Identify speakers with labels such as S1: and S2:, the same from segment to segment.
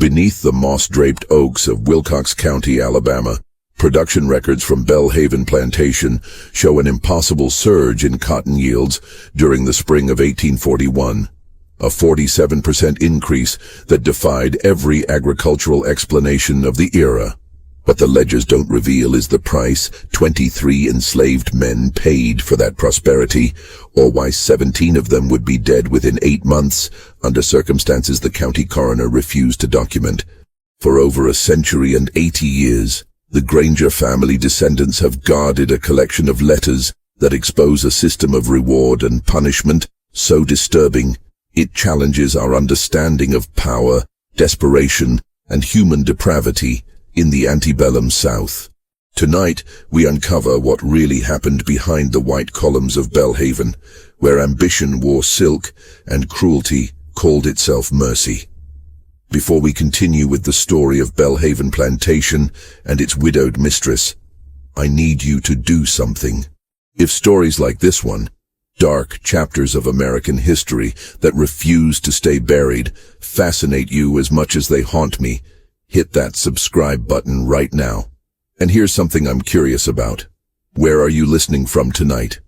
S1: Beneath the moss-draped oaks of Wilcox County, Alabama, production records from Belhaven Plantation show an impossible surge in cotton yields during the spring of 1841, a 47% increase that defied every agricultural explanation of the era. What the ledgers don't reveal is the price 23 enslaved men paid for that prosperity, or why 17 of them would be dead within 8 months, under circumstances the county coroner refused to document. For over a century and 80 years, the Granger family descendants have guarded a collection of letters that expose a system of reward and punishment so disturbing it challenges our understanding of power, desperation, and human depravity in the antebellum South. Tonight, we uncover what really happened behind the white columns of Belhaven, where ambition wore silk and cruelty called itself mercy. Before we continue with the story of Belhaven Plantation and its widowed mistress, I need you to do something. If stories like this one, dark chapters of American history that refuse to stay buried, fascinate you as much as they haunt me, hit that subscribe button right now. And here's something I'm curious about. Where are you listening from tonight?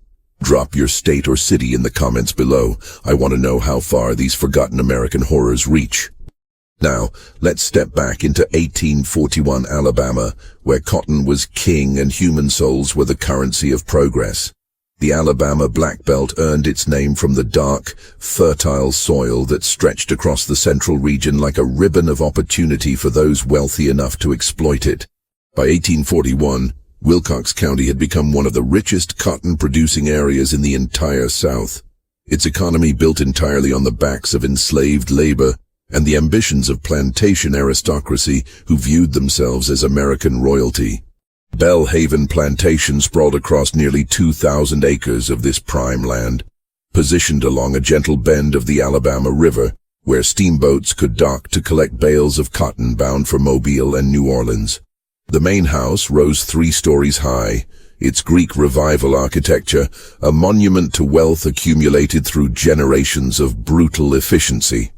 S1: Drop your state or city in the comments below. I want to know how far these forgotten American horrors reach. Now, let's step back into 1841 Alabama, where cotton was king and human souls were the currency of progress. The Alabama Black Belt earned its name from the dark, fertile soil that stretched across the central region like a ribbon of opportunity for those wealthy enough to exploit it. By 1841, Wilcox County had become one of the richest cotton-producing areas in the entire South. Its economy built entirely on the backs of enslaved labor and the ambitions of plantation aristocracy who viewed themselves as American royalty. Belhaven Plantation sprawled across nearly 2,000 acres of this prime land, positioned along a gentle bend of the Alabama River, where steamboats could dock to collect bales of cotton bound for Mobile and New Orleans. The main house rose 3 stories high, its Greek Revival architecture a monument to wealth accumulated through generations of brutal efficiency.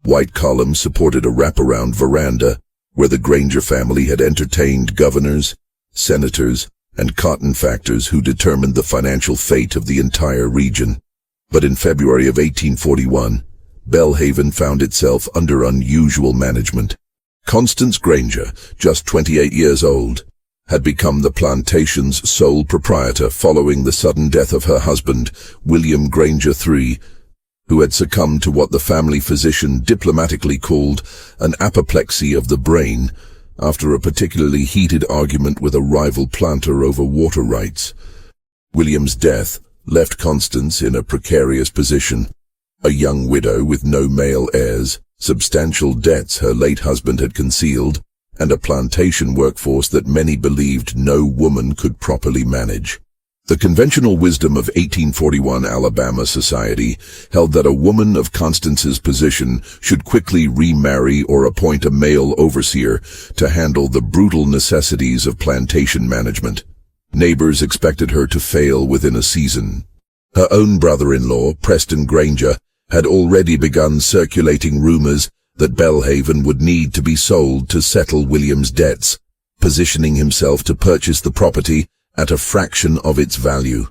S1: White columns supported a wraparound veranda where the Granger family had entertained governors, senators, and cotton factors who determined the financial fate of the entire region. But in February of 1841, Belhaven found itself under unusual management. Constance Granger, just 28 years old, had become the plantation's sole proprietor following the sudden death of her husband, William Granger III, who had succumbed to what the family physician diplomatically called an apoplexy of the brain, after a particularly heated argument with a rival planter over water rights. William's death left Constance in a precarious position, a young widow with no male heirs, substantial debts her late husband had concealed, and a plantation workforce that many believed no woman could properly manage. The conventional wisdom of 1841 Alabama society held that a woman of Constance's position should quickly remarry or appoint a male overseer to handle the brutal necessities of plantation management. Neighbors expected her to fail within a season. Her own brother-in-law, Preston Granger, had already begun circulating rumors that Belhaven would need to be sold to settle William's debts, positioning himself to purchase the property at a fraction of its value.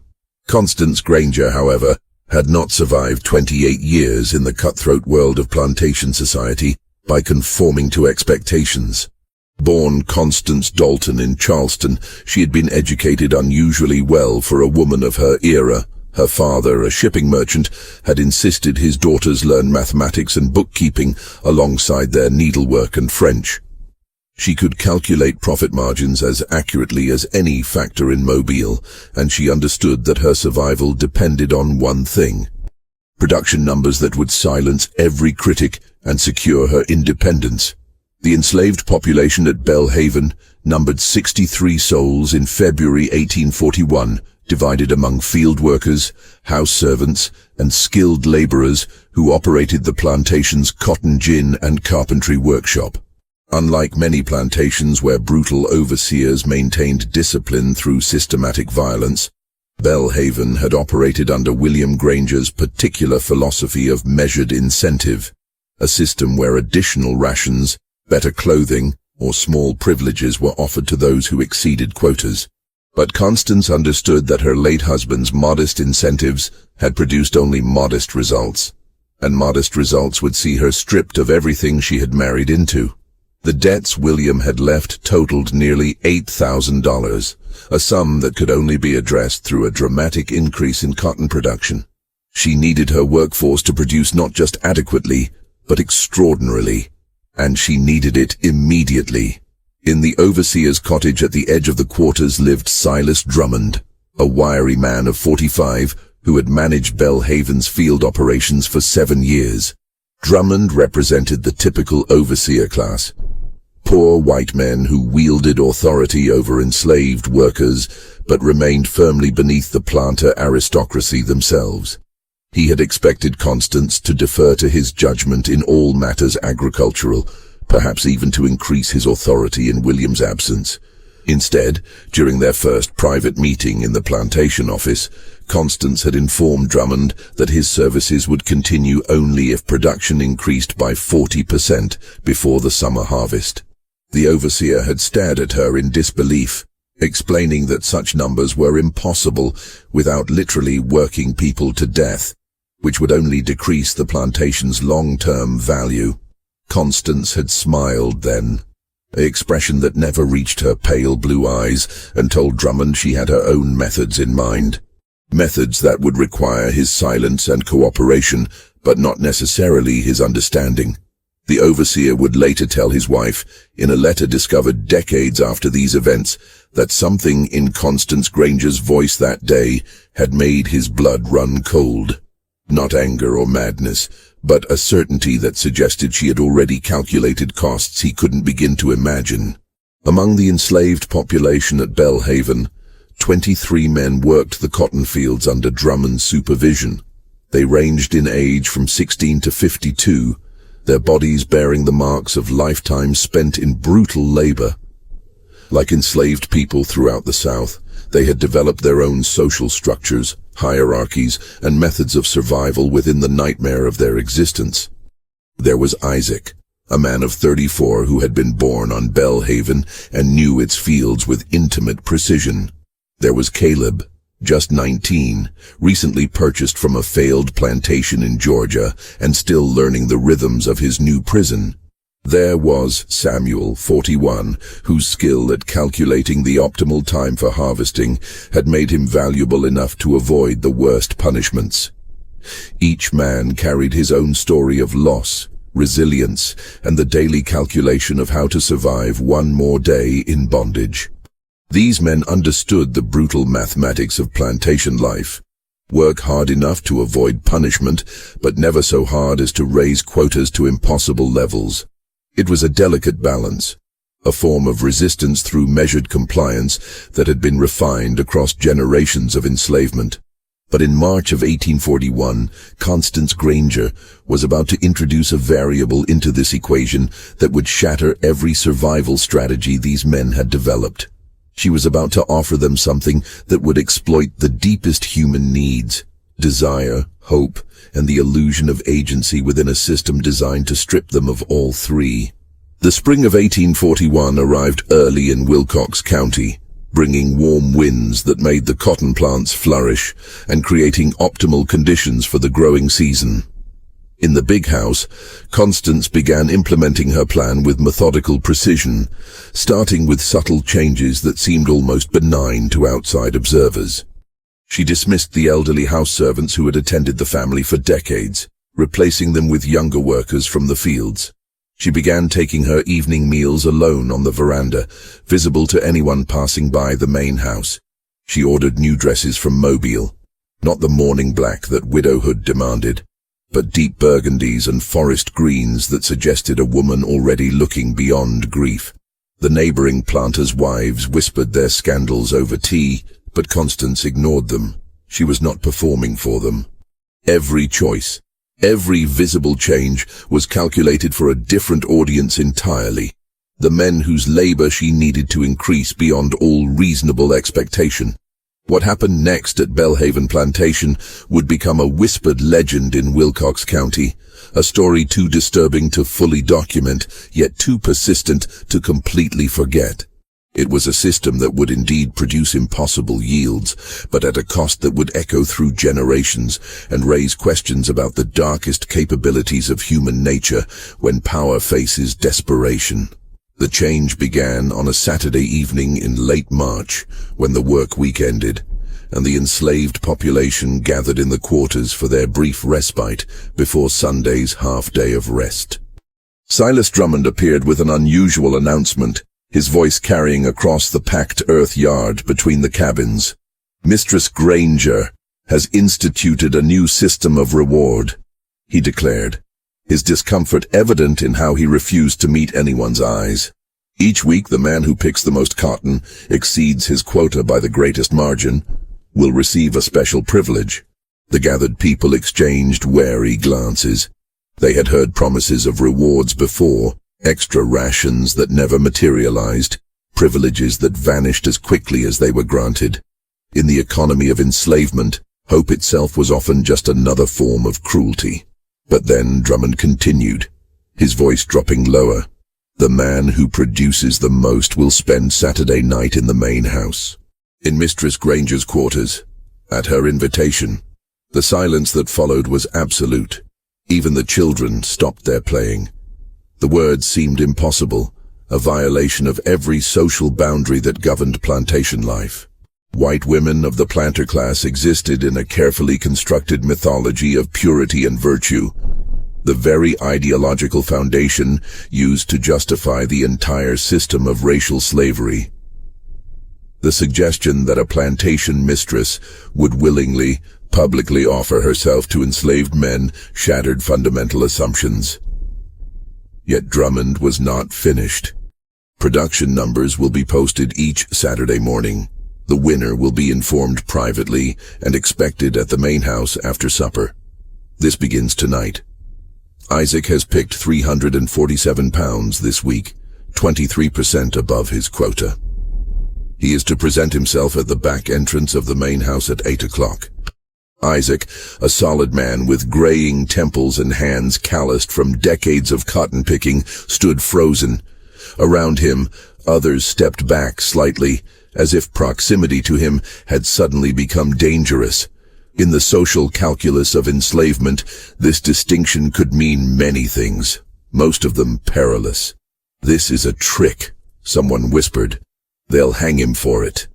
S1: Constance Granger, however, had not survived 28 years in the cutthroat world of plantation society by conforming to expectations. Born Constance Dalton in Charleston, she had been educated unusually well for a woman of her era. Her father, a shipping merchant, had insisted his daughters learn mathematics and bookkeeping alongside their needlework and French. She could calculate profit margins as accurately as any factor in Mobile, and she understood that her survival depended on one thing: production numbers that would silence every critic and secure her independence. The enslaved population at Belhaven numbered 63 souls in February 1841, divided among field workers, house servants, and skilled laborers who operated the plantation's cotton gin and carpentry workshop. Unlike many plantations where brutal overseers maintained discipline through systematic violence, Belhaven had operated under William Granger's particular philosophy of measured incentive, a system where additional rations, Better clothing or small privileges were offered to those who exceeded quotas. But Constance understood that her late husband's modest incentives had produced only modest results, and modest results would see her stripped of everything she had married into. The debts William had left totaled nearly $8,000, a sum that could only be addressed through a dramatic increase in cotton production. She needed her workforce to produce not just adequately, but extraordinarily, and she needed it immediately. In the overseer's cottage at the edge of the quarters lived Silas Drummond, a wiry man of 45 who had managed Belhaven's field operations for 7 years. Drummond represented the typical overseer class. Poor white men who wielded authority over enslaved workers, but remained firmly beneath the planter aristocracy themselves. He had expected Constance to defer to his judgment in all matters agricultural, perhaps even to increase his authority in William's absence. Instead, during their first private meeting in the plantation office, Constance had informed Drummond that his services would continue only if production increased by 40% before the summer harvest. The overseer had stared at her in disbelief, explaining that such numbers were impossible without literally working people to death, which would only decrease the plantation's long-term value. Constance had smiled then, an expression that never reached her pale blue eyes, and told Drummond she had her own methods in mind. Methods that would require his silence and cooperation, but not necessarily his understanding. The overseer would later tell his wife, in a letter discovered decades after these events, that something in Constance Granger's voice that day had made his blood run cold. Not anger or madness, but a certainty that suggested she had already calculated costs he couldn't begin to imagine. Among the enslaved population at Belhaven, 23 men worked the cotton fields under Drummond's supervision. They ranged in age from 16 to 52, their bodies bearing the marks of lifetimes spent in brutal labor. Like enslaved people throughout the South, they had developed their own social structures, hierarchies, and methods of survival within the nightmare of their existence. There was Isaac, a man of 34 who had been born on Belhaven and knew its fields with intimate precision. There was Caleb, just 19, recently purchased from a failed plantation in Georgia and still learning the rhythms of his new prison. There was Samuel, 41, whose skill at calculating the optimal time for harvesting had made him valuable enough to avoid the worst punishments. Each man carried his own story of loss, resilience, and the daily calculation of how to survive one more day in bondage. These men understood the brutal mathematics of plantation life. Work hard enough to avoid punishment, but never so hard as to raise quotas to impossible levels. It was a delicate balance, a form of resistance through measured compliance that had been refined across generations of enslavement. But in March of 1841, Constance Granger was about to introduce a variable into this equation that would shatter every survival strategy these men had developed. She was about to offer them something that would exploit the deepest human needs, desire, hope, and the illusion of agency within a system designed to strip them of all three. The spring of 1841 arrived early in Wilcox County, bringing warm winds that made the cotton plants flourish and creating optimal conditions for the growing season. In the big house, Constance began implementing her plan with methodical precision, starting with subtle changes that seemed almost benign to outside observers. She dismissed the elderly house servants who had attended the family for decades, replacing them with younger workers from the fields. She began taking her evening meals alone on the veranda, visible to anyone passing by the main house. She ordered new dresses from Mobile, not the mourning black that widowhood demanded, but deep burgundies and forest greens that suggested a woman already looking beyond grief. The neighboring planters' wives whispered their scandals over tea, but Constance ignored them. She was not performing for them. Every choice, every visible change was calculated for a different audience entirely, the men whose labor she needed to increase beyond all reasonable expectation. What happened next at Belhaven Plantation would become a whispered legend in Wilcox County, a story too disturbing to fully document, yet too persistent to completely forget. It was a system that would indeed produce impossible yields, but at a cost that would echo through generations and raise questions about the darkest capabilities of human nature when power faces desperation. The change began on a Saturday evening in late March, when the work week ended, and the enslaved population gathered in the quarters for their brief respite before Sunday's half-day of rest. Silas Drummond appeared with an unusual announcement, his voice carrying across the packed earth yard between the cabins. "Mistress Granger has instituted a new system of reward," he declared, his discomfort evident in how he refused to meet anyone's eyes. "Each week the man who picks the most cotton, exceeds his quota by the greatest margin, will receive a special privilege." The gathered people exchanged wary glances. They had heard promises of rewards before, extra rations that never materialized, privileges that vanished as quickly as they were granted. In the economy of enslavement, hope itself was often just another form of cruelty. But then Drummond continued, his voice dropping lower. "The man who produces the most will spend Saturday night in the main house, in Mistress Granger's quarters, at her invitation." The silence that followed was absolute. Even the children stopped their playing. The words seemed impossible, a violation of every social boundary that governed plantation life. White women of the planter class existed in a carefully constructed mythology of purity and virtue, the very ideological foundation used to justify the entire system of racial slavery. The suggestion that a plantation mistress would willingly, publicly offer herself to enslaved men shattered fundamental assumptions. Yet Drummond was not finished. Production numbers will be posted each Saturday morning. The winner will be informed privately and expected at the main house after supper. This begins tonight. Isaac has picked 347 pounds this week, 23% above his quota. He is to present himself at the back entrance of the main house at 8 o'clock. Isaac, a solid man with graying temples and hands calloused from decades of cotton picking, stood frozen. Around him, others stepped back slightly, as if proximity to him had suddenly become dangerous. In the social calculus of enslavement, this distinction could mean many things, most of them perilous. "This is a trick," someone whispered. "They'll hang him for it."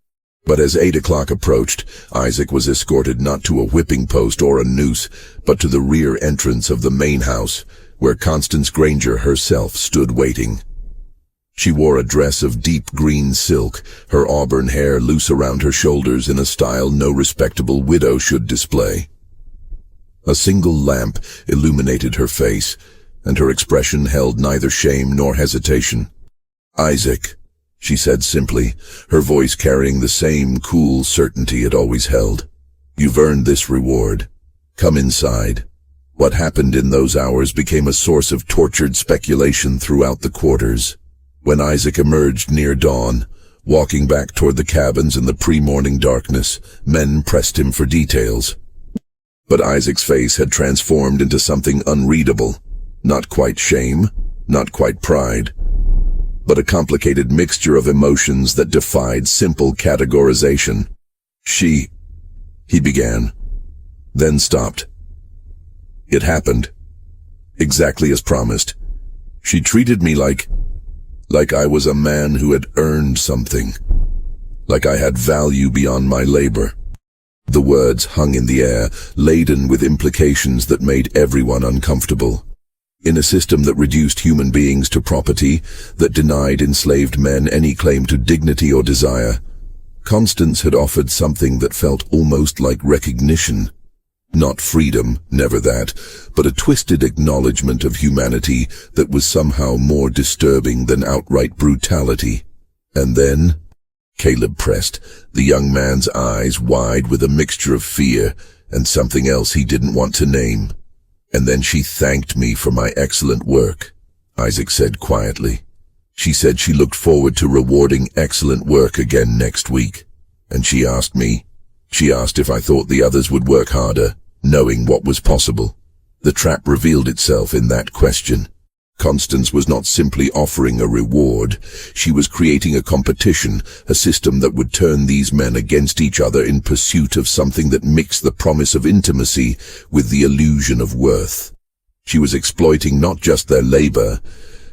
S1: But as 8 o'clock approached, Isaac was escorted not to a whipping post or a noose, but to the rear entrance of the main house, where Constance Granger herself stood waiting. She wore a dress of deep green silk, her auburn hair loose around her shoulders in a style no respectable widow should display. A single lamp illuminated her face, and her expression held neither shame nor hesitation. "Isaac," she said simply, her voice carrying the same cool certainty it always held. "You've earned this reward. Come inside." What happened in those hours became a source of tortured speculation throughout the quarters. When Isaac emerged near dawn, walking back toward the cabins in the pre-morning darkness, men pressed him for details. But Isaac's face had transformed into something unreadable. Not quite shame, not quite pride, but a complicated mixture of emotions that defied simple categorization. He began, then stopped. It happened, exactly as promised. She treated me like I was a man who had earned something, like I had value beyond my labor. The words hung in the air, laden with implications that made everyone uncomfortable. In a system that reduced human beings to property, that denied enslaved men any claim to dignity or desire, Constance had offered something that felt almost like recognition. Not freedom, never that, but a twisted acknowledgement of humanity that was somehow more disturbing than outright brutality. And then, Caleb pressed, the young man's eyes wide with a mixture of fear and something else he didn't want to name. "And then she thanked me for my excellent work," Isaac said quietly. "She said she looked forward to rewarding excellent work again next week. And she asked if I thought the others would work harder, knowing what was possible. The trap revealed itself in that question. Constance was not simply offering a reward. She was creating a competition, a system that would turn these men against each other in pursuit of something that mixed the promise of intimacy with the illusion of worth. She was exploiting not just their labor,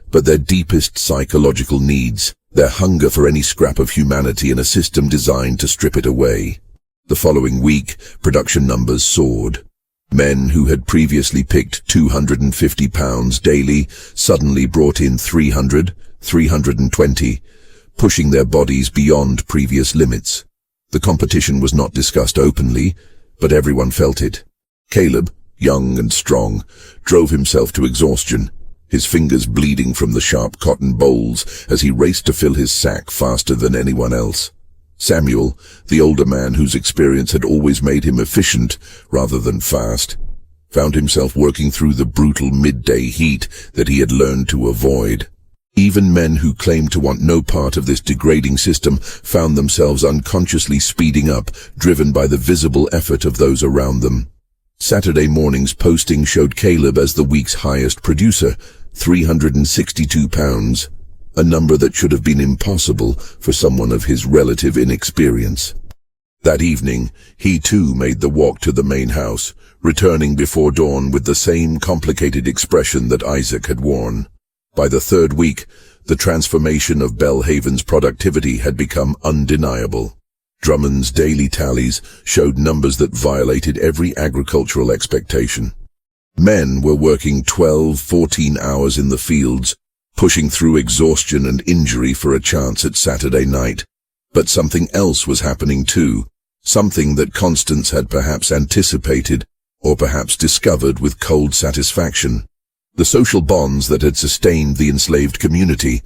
S1: but their deepest psychological needs, their hunger for any scrap of humanity in a system designed to strip it away. The following week, production numbers soared. Men who had previously picked 250 pounds daily suddenly brought in 300, 320, pushing their bodies beyond previous limits. The competition was not discussed openly, but everyone felt it. Caleb, young and strong, drove himself to exhaustion, his fingers bleeding from the sharp cotton bowls as he raced to fill his sack faster than anyone else. Samuel, the older man whose experience had always made him efficient rather than fast, found himself working through the brutal midday heat that he had learned to avoid. Even men who claimed to want no part of this degrading system found themselves unconsciously speeding up, driven by the visible effort of those around them. Saturday morning's posting showed Caleb as the week's highest producer, 362 pounds. A number that should have been impossible for someone of his relative inexperience. That evening, he too made the walk to the main house, returning before dawn with the same complicated expression that Isaac had worn. By the third week, the transformation of Belhaven's productivity had become undeniable. Drummond's daily tallies showed numbers that violated every agricultural expectation. Men were working 12, 14 hours in the fields, pushing through exhaustion and injury for a chance at Saturday night. But something else was happening too, something that Constance had perhaps anticipated, or perhaps discovered with cold satisfaction. The social bonds that had sustained the enslaved community,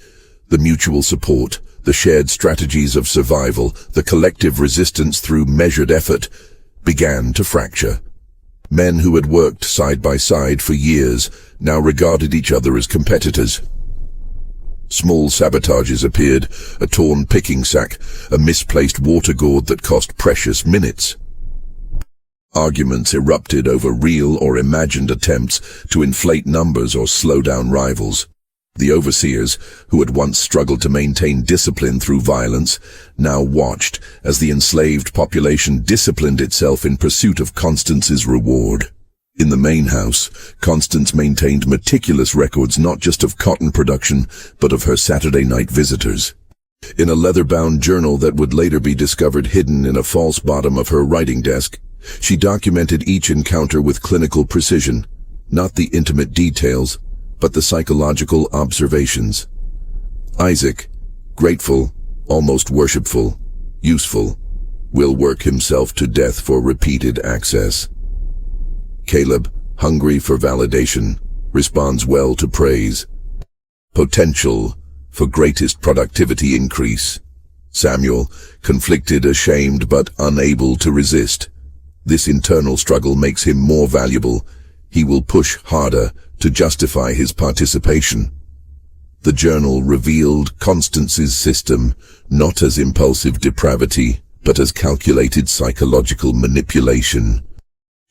S1: the mutual support, the shared strategies of survival, the collective resistance through measured effort, began to fracture. Men who had worked side by side for years now regarded each other as competitors. Small sabotages appeared, a torn picking sack, a misplaced water gourd that cost precious minutes. Arguments erupted over real or imagined attempts to inflate numbers or slow down rivals. The overseers, who had once struggled to maintain discipline through violence, now watched as the enslaved population disciplined itself in pursuit of Constance's reward. In the main house, Constance maintained meticulous records not just of cotton production, but of her Saturday night visitors. In a leather-bound journal that would later be discovered hidden in a false bottom of her writing desk, she documented each encounter with clinical precision, not the intimate details, but the psychological observations. Isaac, grateful, almost worshipful, useful, will work himself to death for repeated access. Caleb, hungry for validation, responds well to praise. Potential for greatest productivity increase. Samuel, conflicted, ashamed, but unable to resist. This internal struggle makes him more valuable. He will push harder to justify his participation. The journal revealed Constance's system not as impulsive depravity, but as calculated psychological manipulation.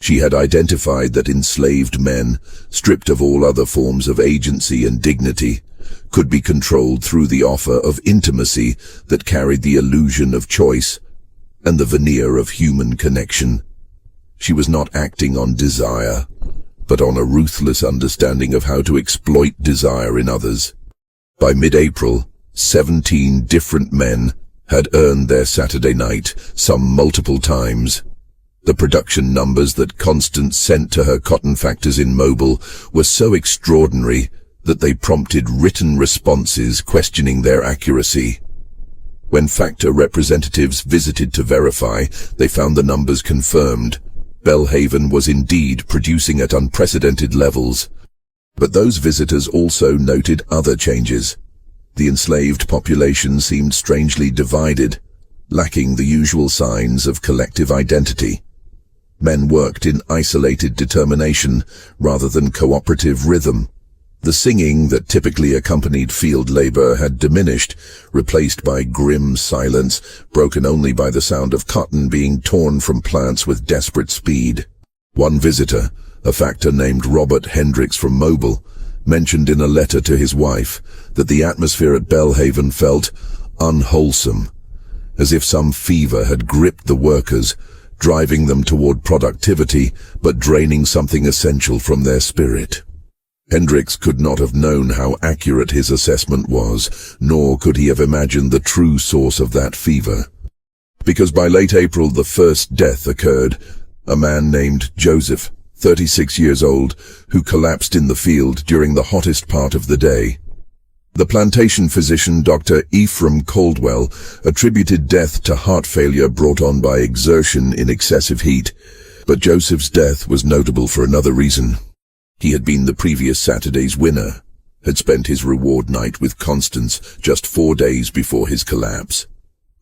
S1: She had identified that enslaved men, stripped of all other forms of agency and dignity, could be controlled through the offer of intimacy that carried the illusion of choice and the veneer of human connection. She was not acting on desire, but on a ruthless understanding of how to exploit desire in others. By mid-April, 17 different men had earned their Saturday night, some multiple times. The production numbers that Constance sent to her cotton factors in Mobile were so extraordinary that they prompted written responses questioning their accuracy. When factor representatives visited to verify, they found the numbers confirmed. Belhaven was indeed producing at unprecedented levels. But those visitors also noted other changes. The enslaved population seemed strangely divided, lacking the usual signs of collective identity. Men worked in isolated determination rather than cooperative rhythm. The singing that typically accompanied field labor had diminished, replaced by grim silence, broken only by the sound of cotton being torn from plants with desperate speed. One visitor, A factor named Robert Hendricks from Mobile mentioned in a letter to his wife that the atmosphere at Belhaven felt unwholesome, as if some fever had gripped the workers, driving them toward productivity but draining something essential from their spirit. Hendricks could not have known how accurate his assessment was, nor could he have imagined the true source of that fever. Because by late April the first death occurred, a man named Joseph, 36 years old, who collapsed in the field during the hottest part of the day. The plantation physician Dr. Ephraim Caldwell attributed death to heart failure brought on by exertion in excessive heat, but Joseph's death was notable for another reason. He had been the previous Saturday's winner, had spent his reward night with Constance just 4 days before his collapse,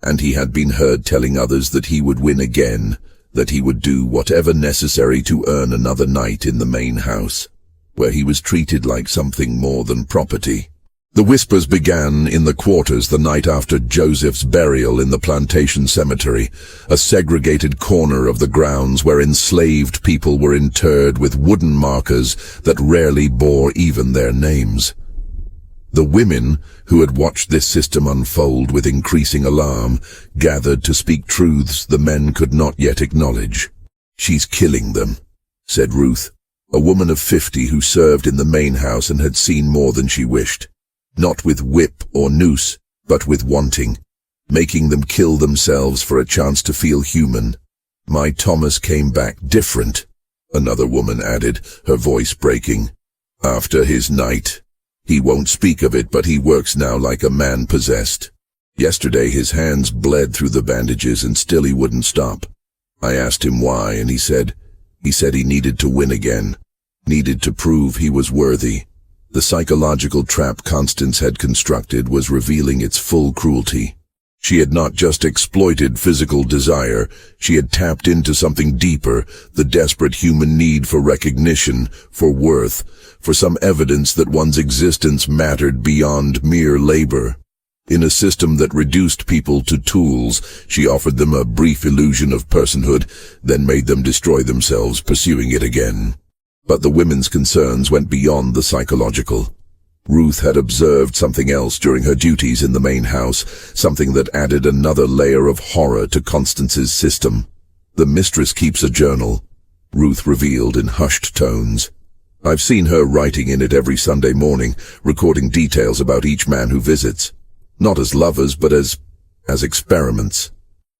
S1: and he had been heard telling others that he would win again, that he would do whatever necessary to earn another night in the main house, where he was treated like something more than property. The whispers began in the quarters the night after Joseph's burial in the Plantation cemetery, a segregated corner of the grounds where enslaved people were interred with wooden markers that rarely bore even their names. The women, who had watched this system unfold with increasing alarm, gathered to speak truths the men could not yet acknowledge. "She's killing them," said Ruth, a woman of 50 who served in the main house and had seen more than she wished. Not with whip or noose, but with wanting, making them kill themselves for a chance to feel human. "My Thomas came back different," another woman added, her voice breaking. "After his night. He won't speak of it, but he works now like a man possessed. Yesterday his hands bled through the bandages and still he wouldn't stop. I asked him why, and he said he needed to win again, needed to prove he was worthy." The psychological trap Constance had constructed was revealing its full cruelty. She had not just exploited physical desire, she had tapped into something deeper, the desperate human need for recognition, for worth, for some evidence that one's existence mattered beyond mere labor. In a system that reduced people to tools, she offered them a brief illusion of personhood, then made them destroy themselves pursuing it again. But the women's concerns went beyond the psychological. Ruth had observed something else during her duties in the main house, something that added another layer of horror to Constance's system. "The mistress keeps a journal," Ruth revealed in hushed tones. "I've seen her writing in it every Sunday morning, recording details about each man who visits. Not as lovers, but as experiments.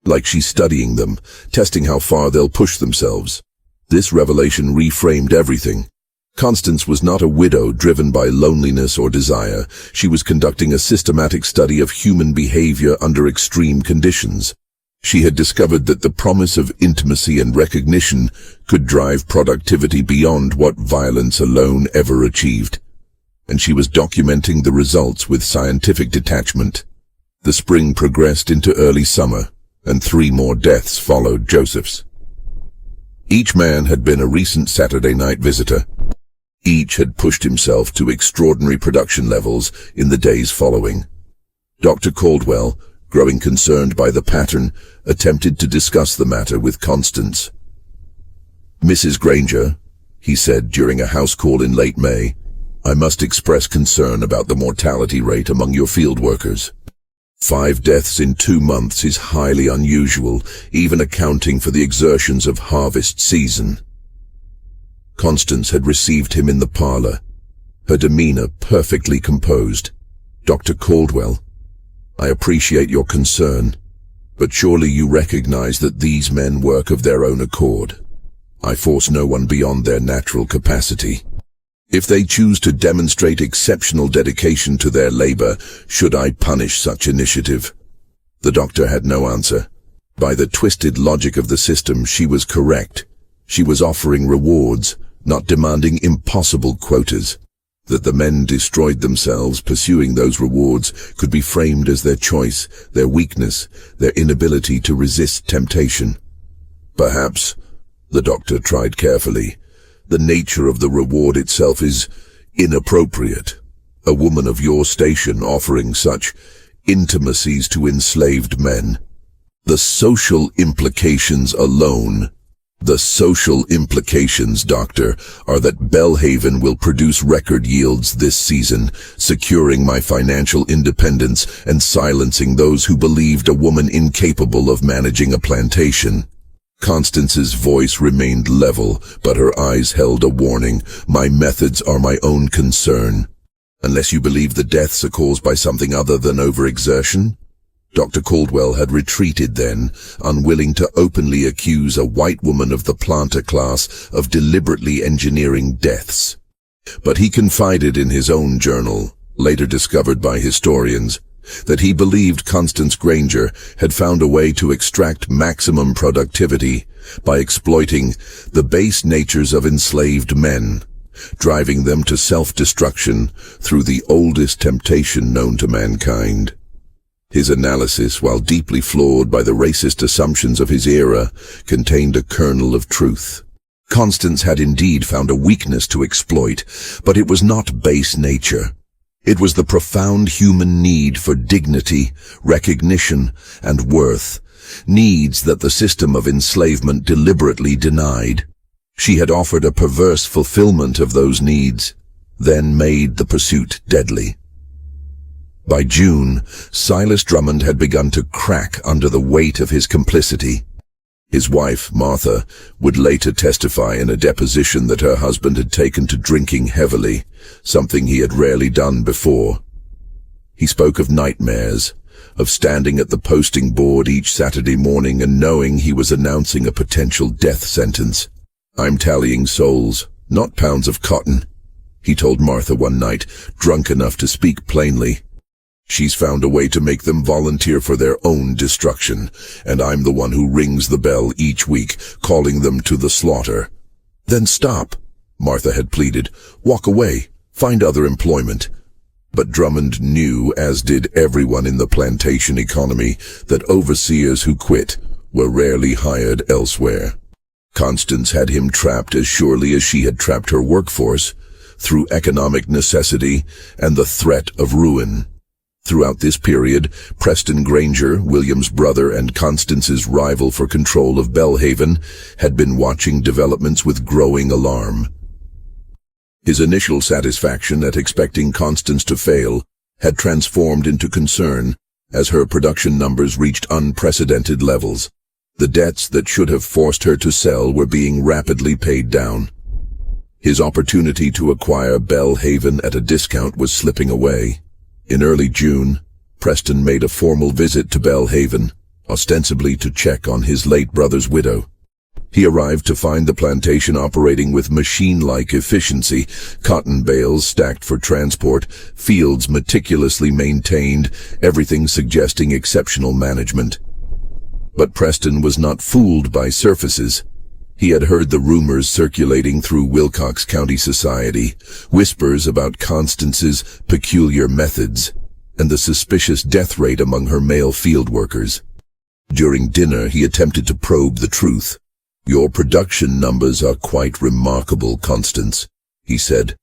S1: Like she's studying them, testing how far they'll push themselves." This revelation reframed everything. Constance was not a widow driven by loneliness or desire. She was conducting a systematic study of human behavior under extreme conditions. She had discovered that the promise of intimacy and recognition could drive productivity beyond what violence alone ever achieved. And she was documenting the results with scientific detachment. The spring progressed into early summer, and 3 more deaths followed Joseph's. Each man had been a recent Saturday night visitor. Each had pushed himself to extraordinary production levels in the days following. Dr. Caldwell, growing concerned by the pattern, attempted to discuss the matter with Constance. "Mrs. Granger," he said during a house call in late May, "I must express concern about the mortality rate among your field workers. 5 deaths in 2 months is highly unusual, even accounting for the exertions of harvest season." Constance had received him in the parlor, her demeanor perfectly composed. "Dr. Caldwell, I appreciate your concern, but surely you recognize that these men work of their own accord. I force no one beyond their natural capacity. If they choose to demonstrate exceptional dedication to their labor, should I punish such initiative?" The doctor had no answer. By the twisted logic of the system, she was correct. She was offering rewards, not demanding impossible quotas. That the men destroyed themselves pursuing those rewards could be framed as their choice, their weakness, their inability to resist temptation. Perhaps, the doctor tried carefully, the nature of the reward itself is inappropriate. A woman of your station offering such intimacies to enslaved men. The social implications alone. The social implications, Doctor, are that Belhaven will produce record yields this season, securing my financial independence and silencing those who believed a woman incapable of managing a plantation. Constance's voice remained level, but her eyes held a warning. My methods are my own concern. Unless you believe the deaths are caused by something other than overexertion? Dr. Caldwell had retreated then, unwilling to openly accuse a white woman of the planter class of deliberately engineering deaths. But he confided in his own journal, later discovered by historians, that he believed Constance Granger had found a way to extract maximum productivity by exploiting the base natures of enslaved men, driving them to self-destruction through the oldest temptation known to mankind. His analysis, while deeply flawed by the racist assumptions of his era, contained a kernel of truth. Constance had indeed found a weakness to exploit, but it was not base nature. It was the profound human need for dignity, recognition, and worth, needs that the system of enslavement deliberately denied. She had offered a perverse fulfillment of those needs, then made the pursuit deadly. By June, Silas Drummond had begun to crack under the weight of his complicity. His wife, Martha, would later testify in a deposition that her husband had taken to drinking heavily, something he had rarely done before. He spoke of nightmares, of standing at the posting board each Saturday morning and knowing he was announcing a potential death sentence. "I'm tallying souls, not pounds of cotton," he told Martha one night, drunk enough to speak plainly. "She's found a way to make them volunteer for their own destruction, and I'm the one who rings the bell each week, calling them to the slaughter." "Then stop," Martha had pleaded. "Walk away. Find other employment." But Drummond knew, as did everyone in the plantation economy, that overseers who quit were rarely hired elsewhere. Constance had him trapped as surely as she had trapped her workforce, through economic necessity and the threat of ruin. Throughout this period, Preston Granger, William's brother and Constance's rival for control of Belhaven, had been watching developments with growing alarm. His initial satisfaction at expecting Constance to fail had transformed into concern as her production numbers reached unprecedented levels. The debts that should have forced her to sell were being rapidly paid down. His opportunity to acquire Belhaven at a discount was slipping away. In early June, Preston made a formal visit to Belhaven, ostensibly to check on his late brother's widow. He arrived to find the plantation operating with machine-like efficiency, cotton bales stacked for transport, fields meticulously maintained, everything suggesting exceptional management. But Preston was not fooled by surfaces. He had heard the rumors circulating through Wilcox County society, whispers about Constance's peculiar methods, and the suspicious death rate among her male field workers. During dinner, he attempted to probe the truth. "Your production numbers are quite remarkable, Constance," he said,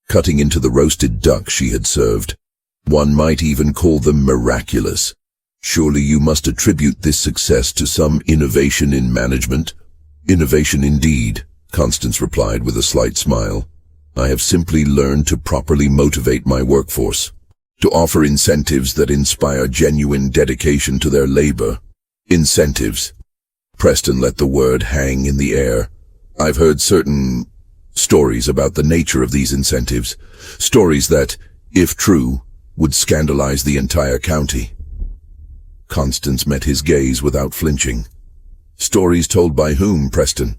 S1: cutting into the roasted duck she had served. "One might even call them miraculous. Surely you must attribute this success to some innovation in management." "Innovation indeed," Constance replied with a slight smile. "I have simply learned to properly motivate my workforce, to offer incentives that inspire genuine dedication to their labor." Incentives. Preston let the word hang in the air. "I've heard certain stories about the nature of these incentives, stories that, if true, would scandalize the entire county." Constance met his gaze without flinching. "Stories told by whom, Preston?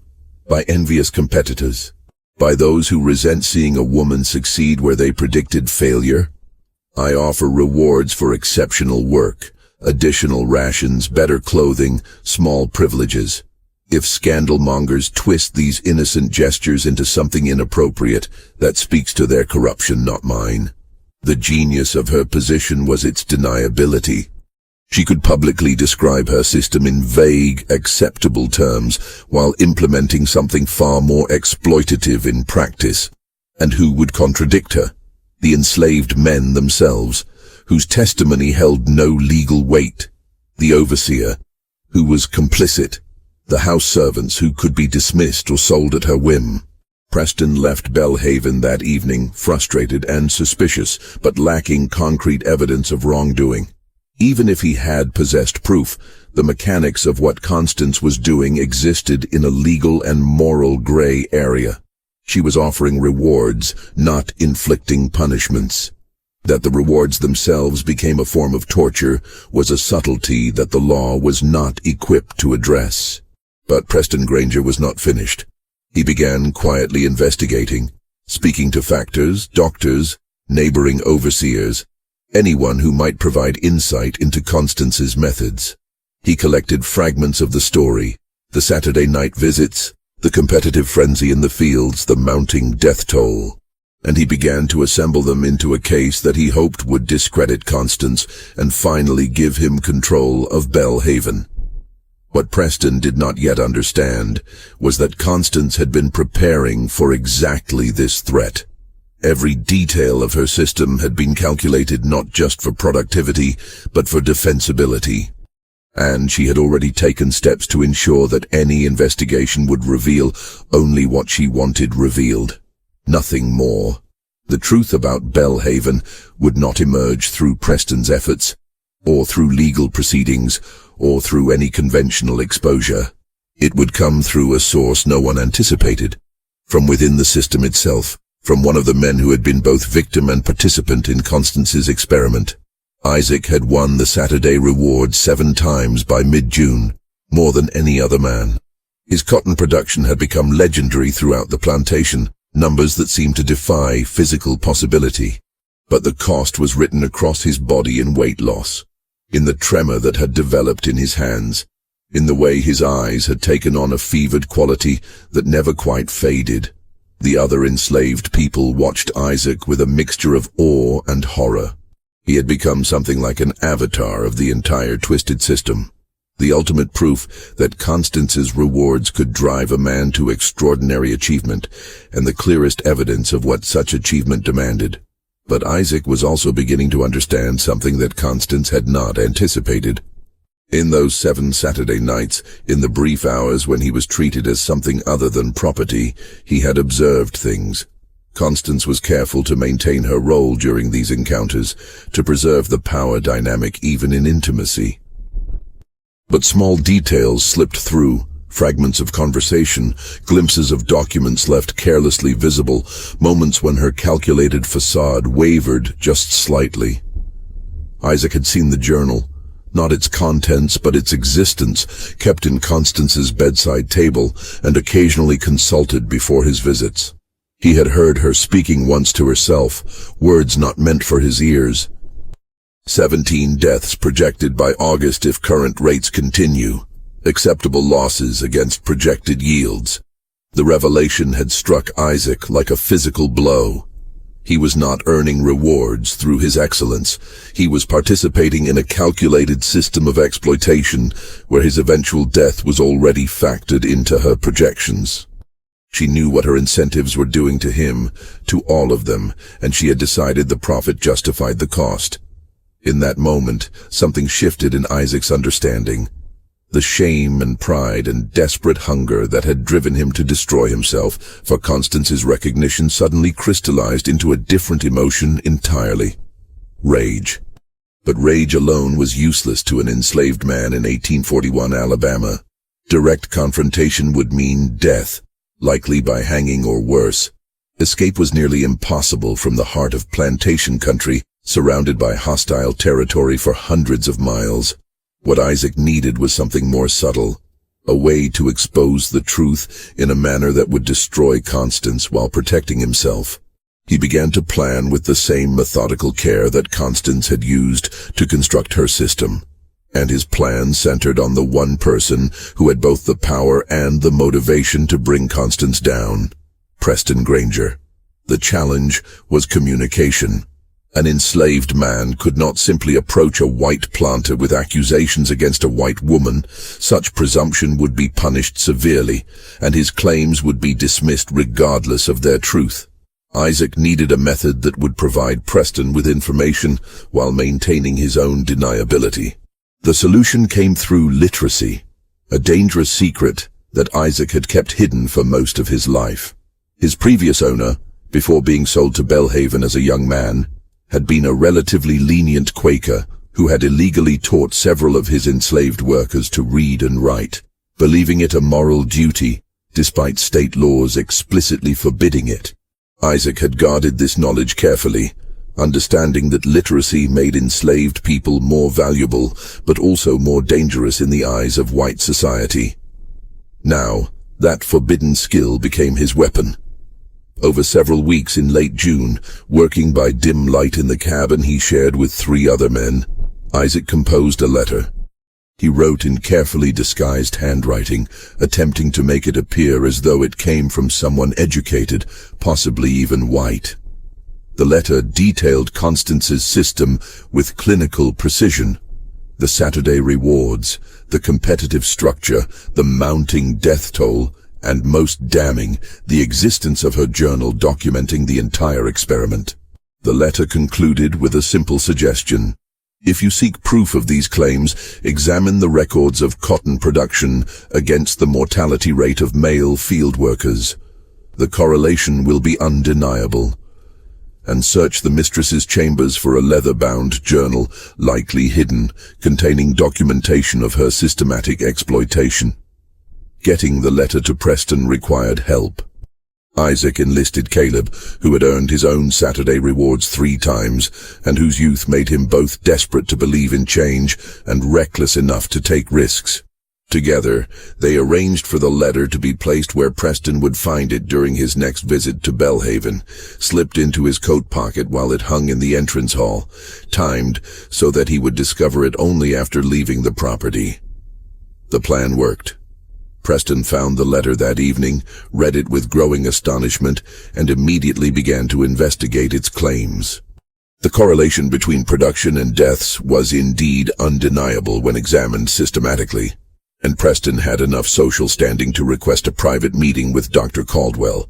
S1: By envious competitors? By those who resent seeing a woman succeed where they predicted failure? I offer rewards for exceptional work, additional rations, better clothing, small privileges. If scandalmongers twist these innocent gestures into something inappropriate, that speaks to their corruption, not mine." The genius of her position was its deniability. She could publicly describe her system in vague, acceptable terms, while implementing something far more exploitative in practice. And who would contradict her? The enslaved men themselves, whose testimony held no legal weight. The overseer, who was complicit. the house servants who could be dismissed or sold at her whim. Preston left Belhaven that evening, frustrated and suspicious, but lacking concrete evidence of wrongdoing. Even if he had possessed proof, the mechanics of what Constance was doing existed in a legal and moral gray area. She was offering rewards, not inflicting punishments. That the rewards themselves became a form of torture was a subtlety that the law was not equipped to address. But Preston Granger was not finished. He began quietly investigating, speaking to factors, doctors, neighboring overseers, anyone who might provide insight into Constance's methods. He collected fragments of the story, the Saturday night visits, the competitive frenzy in the fields, the mounting death toll, and he began to assemble them into a case that he hoped would discredit Constance and finally give him control of Belhaven. What Preston did not yet understand was that Constance had been preparing for exactly this threat. Every detail of her system had been calculated not just for productivity, but for defensibility. And she had already taken steps to ensure that any investigation would reveal only what she wanted revealed. Nothing more. The truth about Belhaven would not emerge through Preston's efforts, or through legal proceedings, or through any conventional exposure. It would come through a source no one anticipated, from within the system itself, from one of the men who had been both victim and participant in Constance's experiment. Isaac had won the Saturday reward 7 times by mid-June, more than any other man. His cotton production had become legendary throughout the plantation, numbers that seemed to defy physical possibility. But the cost was written across his body in weight loss, in the tremor that had developed in his hands, in the way his eyes had taken on a fevered quality that never quite faded. The other enslaved people watched Isaac with a mixture of awe and horror. He had become something like an avatar of the entire twisted system, the ultimate proof that Constance's rewards could drive a man to extraordinary achievement, and the clearest evidence of what such achievement demanded. But Isaac was also beginning to understand something that Constance had not anticipated. In those 7 Saturday nights, in the brief hours when he was treated as something other than property, he had observed things. Constance was careful to maintain her role during these encounters, to preserve the power dynamic even in intimacy. But small details slipped through, fragments of conversation, glimpses of documents left carelessly visible, moments when her calculated facade wavered just slightly. Isaac had seen the journal, not its contents but its existence, kept in Constance's bedside table and occasionally consulted before his visits. He had heard her speaking once to herself, words not meant for his ears. 17 deaths projected by August if current rates continue. Acceptable losses against projected yields. The revelation had struck Isaac like a physical blow. He was not earning rewards through his excellence. He was participating in a calculated system of exploitation where his eventual death was already factored into her projections. She knew what her incentives were doing to him, to all of them, and she had decided the profit justified the cost. In that moment, something shifted in Isaac's understanding. The shame and pride and desperate hunger that had driven him to destroy himself for Constance's recognition suddenly crystallized into a different emotion entirely. Rage. But rage alone was useless to an enslaved man in 1841 Alabama. Direct confrontation would mean death, likely by hanging or worse. Escape was nearly impossible from the heart of plantation country, surrounded by hostile territory for hundreds of miles. What Isaac needed was something more subtle, a way to expose the truth in a manner that would destroy Constance while protecting himself. He began to plan with the same methodical care that Constance had used to construct her system, and his plan centered on the one person who had both the power and the motivation to bring Constance down: Preston Granger. The challenge was communication. An enslaved man could not simply approach a white planter with accusations against a white woman. Such presumption would be punished severely, and his claims would be dismissed regardless of their truth. Isaac needed a method that would provide Preston with information while maintaining his own deniability. The solution came through literacy. a dangerous secret that Isaac had kept hidden for most of his life. His previous owner, before being sold to Belhaven as a young man, had been a relatively lenient Quaker who had illegally taught several of his enslaved workers to read and write, believing it a moral duty, despite state laws explicitly forbidding it. Isaac had guarded this knowledge carefully, understanding that literacy made enslaved people more valuable, but also more dangerous in the eyes of white society. Now, that forbidden skill became his weapon. Over several weeks in late June, working by dim light in the cabin he shared with 3 other men, Isaac composed a letter. He wrote in carefully disguised handwriting, attempting to make it appear as though it came from someone educated, possibly even white. The letter detailed Constance's system with clinical precision. The Saturday rewards, the competitive structure, the mounting death toll, and most damning, the existence of her journal documenting the entire experiment. The letter concluded with a simple suggestion. If you seek proof of these claims, examine the records of cotton production against the mortality rate of male field workers. The correlation will be undeniable. And search the mistress's chambers for a leather-bound journal, likely hidden, containing documentation of her systematic exploitation. Getting the letter to Preston required help. Isaac enlisted Caleb, who had earned his own Saturday rewards 3 times, and whose youth made him both desperate to believe in change and reckless enough to take risks. Together, they arranged for the letter to be placed where Preston would find it during his next visit to Belhaven, slipped into his coat pocket while it hung in the entrance hall, timed so that he would discover it only after leaving the property. The plan worked. Preston found the letter that evening, read it with growing astonishment, and immediately began to investigate its claims. The correlation between production and deaths was indeed undeniable when examined systematically, and Preston had enough social standing to request a private meeting with Dr. Caldwell,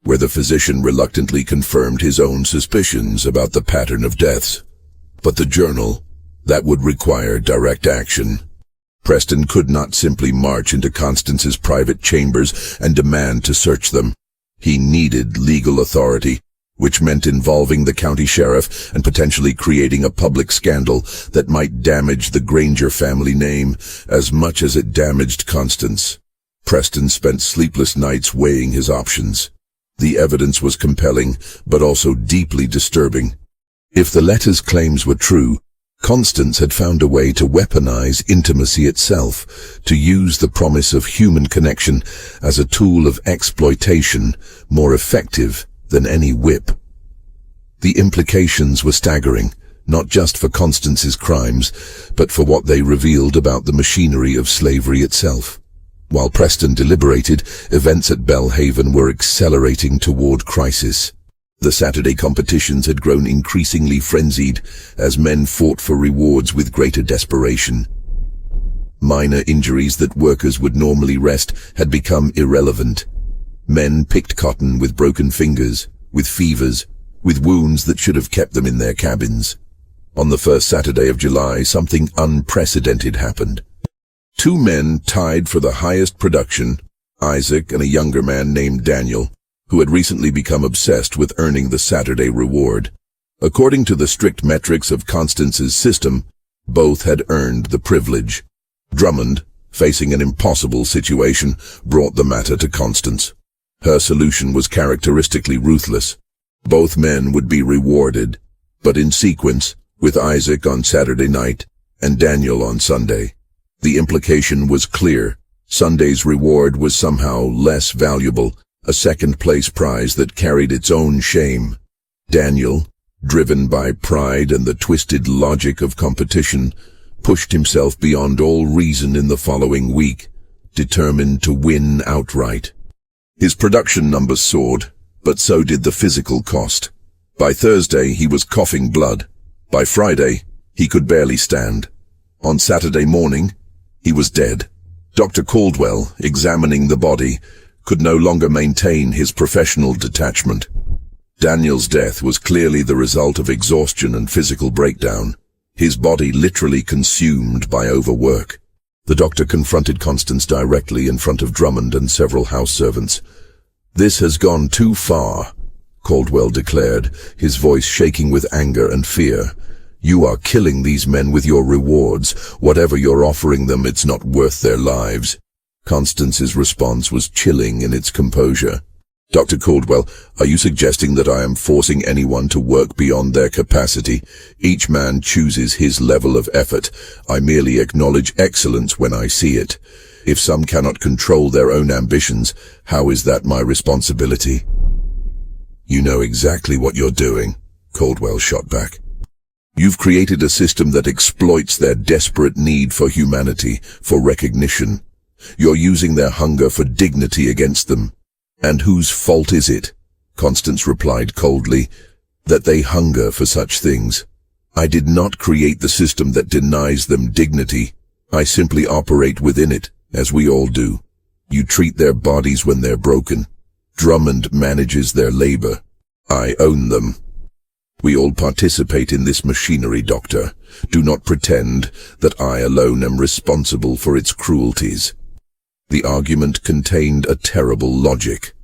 S1: where the physician reluctantly confirmed his own suspicions about the pattern of deaths. But the journal, that would require direct action. Preston could not simply march into Constance's private chambers and demand to search them. He needed legal authority, which meant involving the county sheriff and potentially creating a public scandal that might damage the Granger family name as much as it damaged Constance. Preston spent sleepless nights weighing his options. The evidence was compelling, but also deeply disturbing. If the letter's claims were true, Constance had found a way to weaponize intimacy itself, to use the promise of human connection as a tool of exploitation more effective than any whip. The implications were staggering, not just for Constance's crimes, but for what they revealed about the machinery of slavery itself. While Preston deliberated, events at Belhaven were accelerating toward crisis. The Saturday competitions had grown increasingly frenzied as men fought for rewards with greater desperation. Minor injuries that workers would normally rest had become irrelevant. Men picked cotton with broken fingers, with fevers, with wounds that should have kept them in their cabins. On the first Saturday of July, something unprecedented happened. 2 men tied for the highest production, Isaac and a younger man named Daniel, who had recently become obsessed with earning the Saturday reward. According to the strict metrics of Constance's system, both had earned the privilege. Drummond, facing an impossible situation, brought the matter to Constance. Her solution was characteristically ruthless. Both men would be rewarded, but in sequence, with Isaac on Saturday night and Daniel on Sunday. The implication was clear. Sunday's reward was somehow less valuable, a second-place prize that carried its own shame. Daniel, driven by pride and the twisted logic of competition, pushed himself beyond all reason in the following week, determined to win outright. His production numbers soared, but so did the physical cost. By Thursday, he was coughing blood. By Friday, he could barely stand. On Saturday morning, he was dead. Dr. Caldwell, examining the body, could no longer maintain his professional detachment. Daniel's death was clearly the result of exhaustion and physical breakdown, his body literally consumed by overwork. The doctor confronted Constance directly in front of Drummond and several house servants. "This has gone too far," Caldwell declared, his voice shaking with anger and fear. "You are killing these men with your rewards. Whatever you're offering them, it's not worth their lives." Constance's response was chilling in its composure. "Dr. Caldwell, are you suggesting that I am forcing anyone to work beyond their capacity? Each man chooses his level of effort. I merely acknowledge excellence when I see it. If some cannot control their own ambitions, how is that my responsibility?" "You know exactly what you're doing," Caldwell shot back. "You've created a system that exploits their desperate need for humanity, for recognition. You're using their hunger for dignity against them. And whose fault is it?" Constance replied coldly. "That they hunger for such things. I did not create the system that denies them dignity. I simply operate within it, as we all do. You treat their bodies when they're broken. Drummond manages their labor. I own them. We all participate in this machinery, Doctor. Do not pretend that I alone am responsible for its cruelties." The argument contained a terrible logic.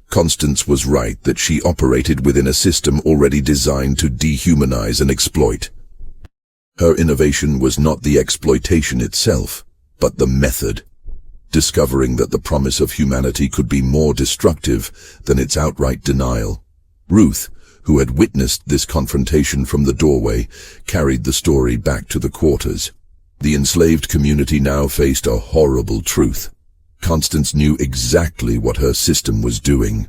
S1: Constance was right that she operated within a system already designed to dehumanize and exploit. Her innovation was not the exploitation itself, but the method. Discovering that the promise of humanity could be more destructive than its outright denial. Ruth, who had witnessed this confrontation from the doorway, carried the story back to the quarters. The enslaved community now faced a horrible truth. Constance knew exactly what her system was doing.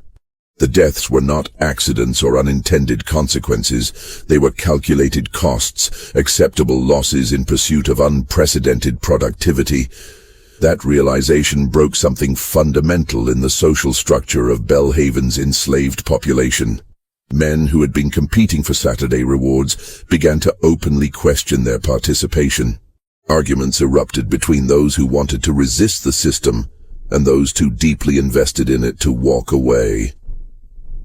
S1: The deaths were not accidents or unintended consequences. They were calculated costs, acceptable losses in pursuit of unprecedented productivity. That realization broke something fundamental in the social structure of Belhaven's enslaved population. Men who had been competing for Saturday rewards began to openly question their participation. Arguments erupted between those who wanted to resist the system and those too deeply invested in it to walk away.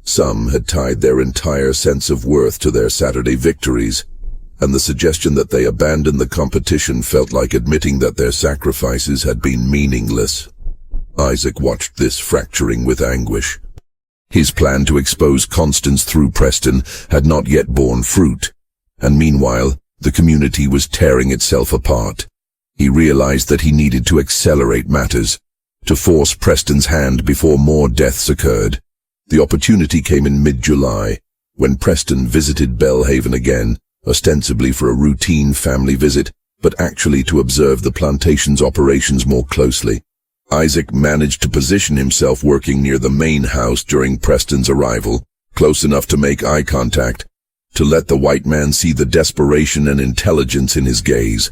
S1: Some had tied their entire sense of worth to their Saturday victories, and the suggestion that they abandon the competition felt like admitting that their sacrifices had been meaningless. Isaac watched this fracturing with anguish. His plan to expose Constance through Preston had not yet borne fruit, and meanwhile, the community was tearing itself apart. He realized that he needed to accelerate matters, to force Preston's hand before more deaths occurred. The opportunity came in mid-July, when Preston visited Belhaven again, ostensibly for a routine family visit, but actually to observe the plantation's operations more closely. Isaac managed to position himself working near the main house during Preston's arrival, close enough to make eye contact, to let the white man see the desperation and intelligence in his gaze.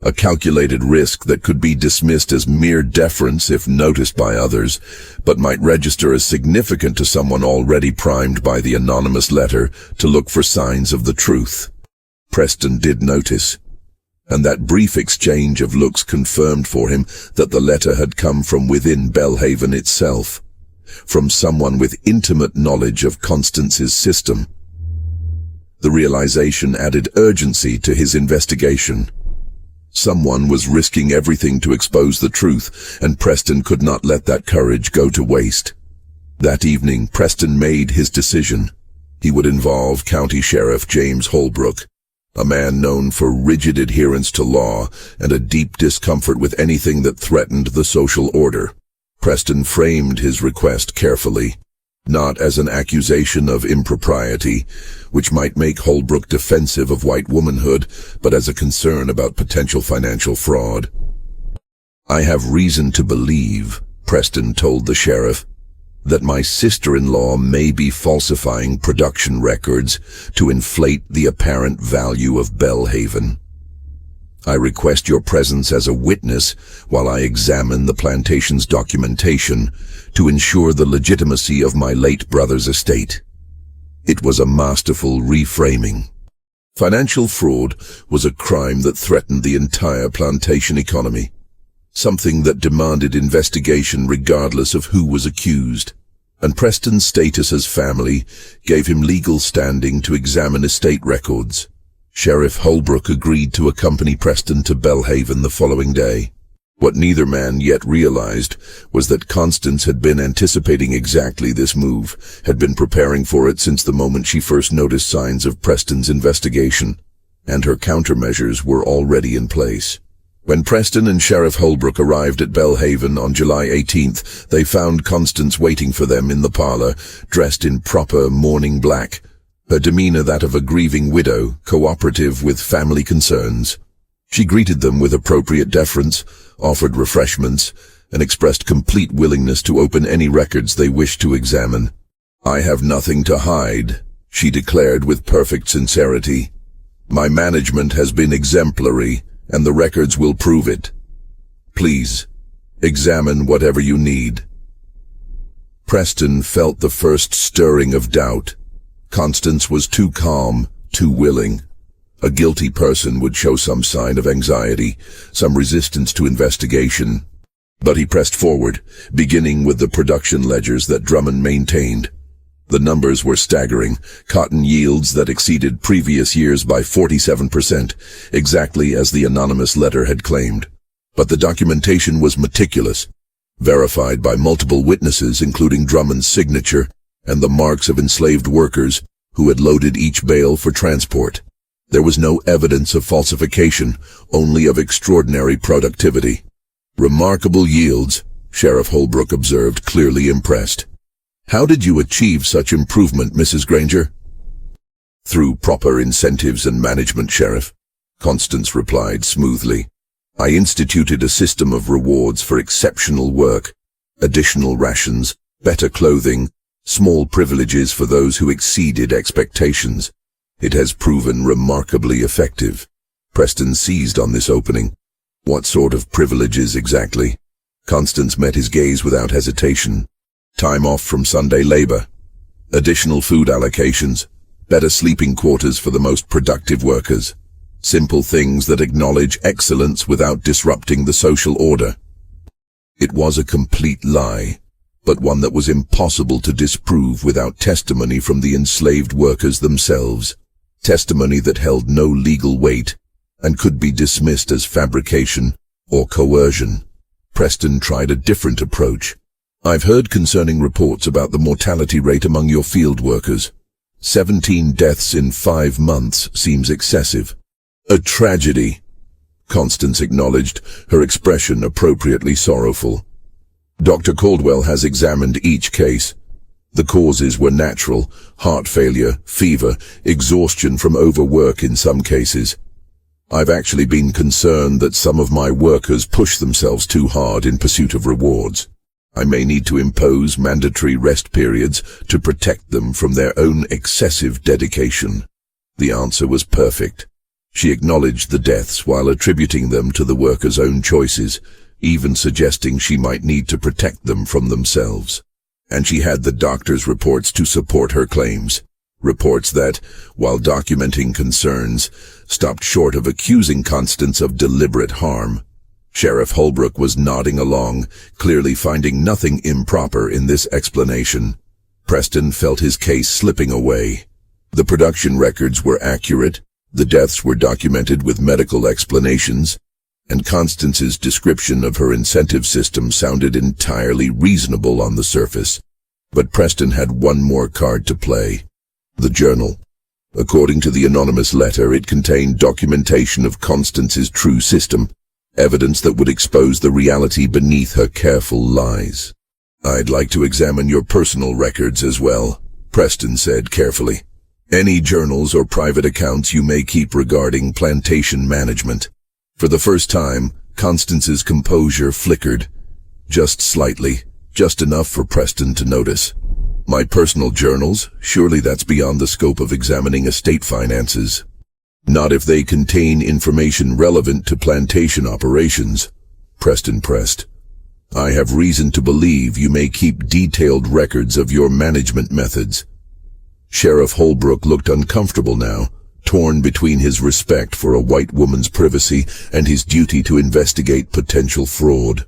S1: A calculated risk that could be dismissed as mere deference if noticed by others, but might register as significant to someone already primed by the anonymous letter to look for signs of the truth. Preston did notice, and that brief exchange of looks confirmed for him that the letter had come from within Belhaven itself, from someone with intimate knowledge of Constance's system. The realization added urgency to his investigation. Someone was risking everything to expose the truth, and Preston could not let that courage go to waste. That evening, Preston made his decision. He would involve County Sheriff James Holbrook, a man known for rigid adherence to law and a deep discomfort with anything that threatened the social order. Preston framed his request carefully, not as an accusation of impropriety, which might make Holbrook defensive of white womanhood, but as a concern about potential financial fraud. "I have reason to believe," Preston told the sheriff, "that my sister-in-law may be falsifying production records to inflate the apparent value of Belhaven. I request your presence as a witness while I examine the plantation's documentation to ensure the legitimacy of my late brother's estate." It was a masterful reframing. Financial fraud was a crime that threatened the entire plantation economy, something that demanded investigation regardless of who was accused. And Preston's status as family gave him legal standing to examine estate records. Sheriff Holbrook agreed to accompany Preston to Belhaven the following day. What neither man yet realized was that Constance had been anticipating exactly this move, had been preparing for it since the moment she first noticed signs of Preston's investigation, and her countermeasures were already in place. When Preston and Sheriff Holbrook arrived at Belhaven on July 18th, they found Constance waiting for them in the parlor, dressed in proper mourning black, her demeanor that of a grieving widow, cooperative with family concerns. She greeted them with appropriate deference, offered refreshments, and expressed complete willingness to open any records they wished to examine. "I have nothing to hide," she declared with perfect sincerity. "My management has been exemplary, and the records will prove it. Please, examine whatever you need." Preston felt the first stirring of doubt. Constance was too calm, too willing. A guilty person would show some sign of anxiety, some resistance to investigation. But he pressed forward, beginning with the production ledgers that Drummond maintained. The numbers were staggering, cotton yields that exceeded previous years by 47%, exactly as the anonymous letter had claimed. But the documentation was meticulous, verified by multiple witnesses including Drummond's signature and the marks of enslaved workers who had loaded each bale for transport. There was no evidence of falsification, only of extraordinary productivity. "Remarkable yields," Sheriff Holbrook observed, clearly impressed. "How did you achieve such improvement, Mrs. Granger?" "Through proper incentives and management, Sheriff," Constance replied smoothly. "I instituted a system of rewards for exceptional work, additional rations, better clothing, small privileges for those who exceeded expectations. It has proven remarkably effective." Preston seized on this opening. "What sort of privileges exactly?" Constance met his gaze without hesitation. "Time off from Sunday labor, additional food allocations, better sleeping quarters for the most productive workers. Simple things that acknowledge excellence without disrupting the social order." It was a complete lie, but one that was impossible to disprove without testimony from the enslaved workers themselves. Testimony that held no legal weight and could be dismissed as fabrication or coercion. Preston tried a different approach. "I've heard concerning reports about the mortality rate among your field workers. 17 deaths in 5 months seems excessive." "A tragedy," Constance acknowledged, her expression appropriately sorrowful. "Dr. Caldwell has examined each case. The causes were natural: heart failure, fever, exhaustion from overwork in some cases. I've actually been concerned that some of my workers push themselves too hard in pursuit of rewards. I may need to impose mandatory rest periods to protect them from their own excessive dedication." The answer was perfect. She acknowledged the deaths while attributing them to the workers' own choices, even suggesting she might need to protect them from themselves. And she had the doctor's reports to support her claims. Reports that, while documenting concerns, stopped short of accusing Constance of deliberate harm. Sheriff Holbrook was nodding along, clearly finding nothing improper in this explanation. Preston felt his case slipping away. The production records were accurate, the deaths were documented with medical explanations, and Constance's description of her incentive system sounded entirely reasonable on the surface. But Preston had one more card to play: the journal. According to the anonymous letter, it contained documentation of Constance's true system, evidence that would expose the reality beneath her careful lies. "I'd like to examine your personal records as well," Preston said carefully. "Any journals or private accounts you may keep regarding plantation management." For the first time, Constance's composure flickered. Just slightly, just enough for Preston to notice. "My personal journals? Surely that's beyond the scope of examining estate finances." "Not if they contain information relevant to plantation operations," Preston pressed. "I have reason to believe you may keep detailed records of your management methods." Sheriff Holbrook looked uncomfortable now, torn between his respect for a white woman's privacy and his duty to investigate potential fraud.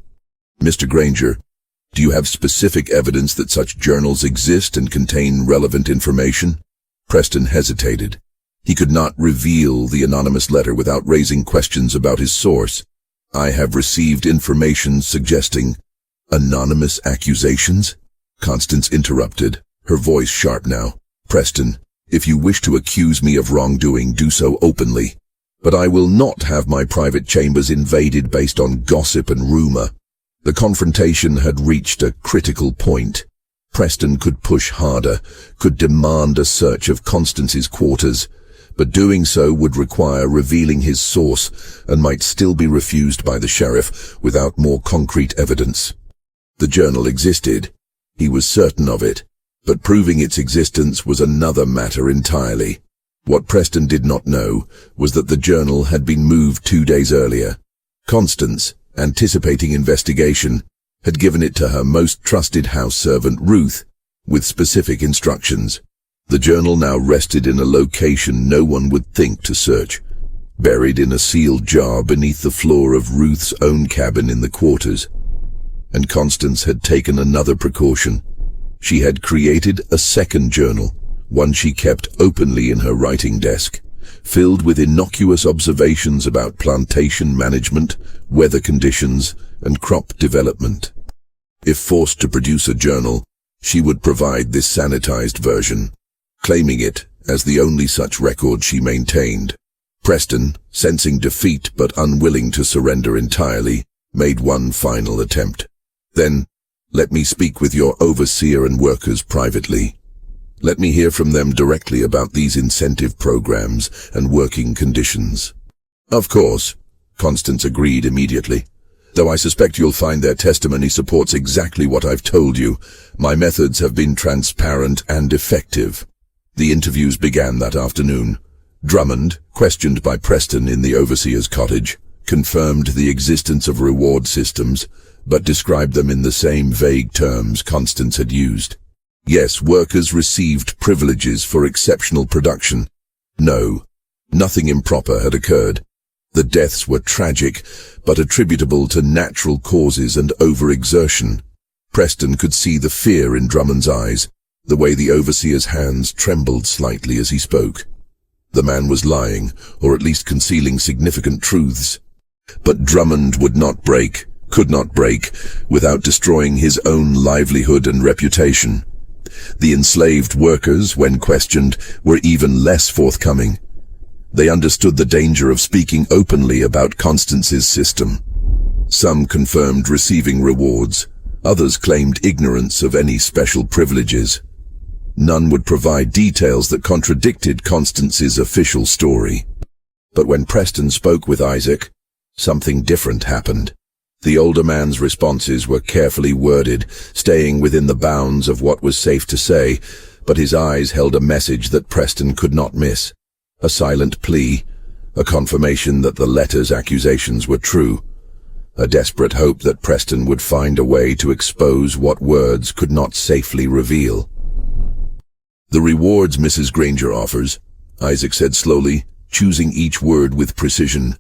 S1: "Mr. Granger, do you have specific evidence that such journals exist and contain relevant information?" Preston hesitated. He could not reveal the anonymous letter without raising questions about his source. I have received information suggesting anonymous accusations? Constance interrupted, her voice sharp now. Preston, if you wish to accuse me of wrongdoing, do so openly. But I will not have my private chambers invaded based on gossip and rumor. The confrontation had reached a critical point. Preston could push harder, could demand a search of Constance's quarters, but doing so would require revealing his source and might still be refused by the sheriff without more concrete evidence. The journal existed. He was certain of it, but proving its existence was another matter entirely. What Preston did not know was that the journal had been moved 2 days earlier. Constance, anticipating investigation, had given it to her most trusted house servant, Ruth, with specific instructions. The journal now rested in a location no one would think to search, buried in a sealed jar beneath the floor of Ruth's own cabin in the quarters. And Constance had taken another precaution. She had created a second journal, one she kept openly in her writing desk, filled with innocuous observations about plantation management, weather conditions, and crop development. If forced to produce a journal, she would provide this sanitized version, claiming it as the only such record she maintained. Preston, sensing defeat but unwilling to surrender entirely, made one final attempt. Then, let me speak with your overseer and workers privately. Let me hear from them directly about these incentive programs and working conditions. Of course, Constance agreed immediately. Though I suspect you'll find their testimony supports exactly what I've told you, my methods have been transparent and effective. The interviews began that afternoon. Drummond, questioned by Preston in the overseer's cottage, confirmed the existence of reward systems, but described them in the same vague terms Constance had used. Yes, workers received privileges for exceptional production. No, nothing improper had occurred. The deaths were tragic, but attributable to natural causes and overexertion. Preston could see the fear in Drummond's eyes, the way the overseer's hands trembled slightly as he spoke. The man was lying, or at least concealing significant truths. But Drummond would not break, could not break, without destroying his own livelihood and reputation. The enslaved workers, when questioned, were even less forthcoming. They understood the danger of speaking openly about Constance's system. Some confirmed receiving rewards, others claimed ignorance of any special privileges. None would provide details that contradicted Constance's official story. But when Preston spoke with Isaac, something different happened. The older man's responses were carefully worded, staying within the bounds of what was safe to say, but his eyes held a message that Preston could not miss. A silent plea, a confirmation that the letter's accusations were true, a desperate hope that Preston would find a way to expose what words could not safely reveal. The rewards Mrs. Granger offers, Isaac said slowly, choosing each word with precision.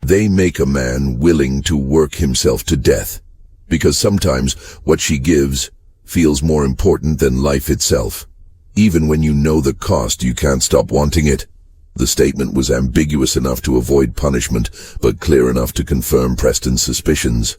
S1: They make a man willing to work himself to death, because sometimes what she gives feels more important than life itself. Even when you know the cost, you can't stop wanting it. The statement was ambiguous enough to avoid punishment, but clear enough to confirm Preston's suspicions.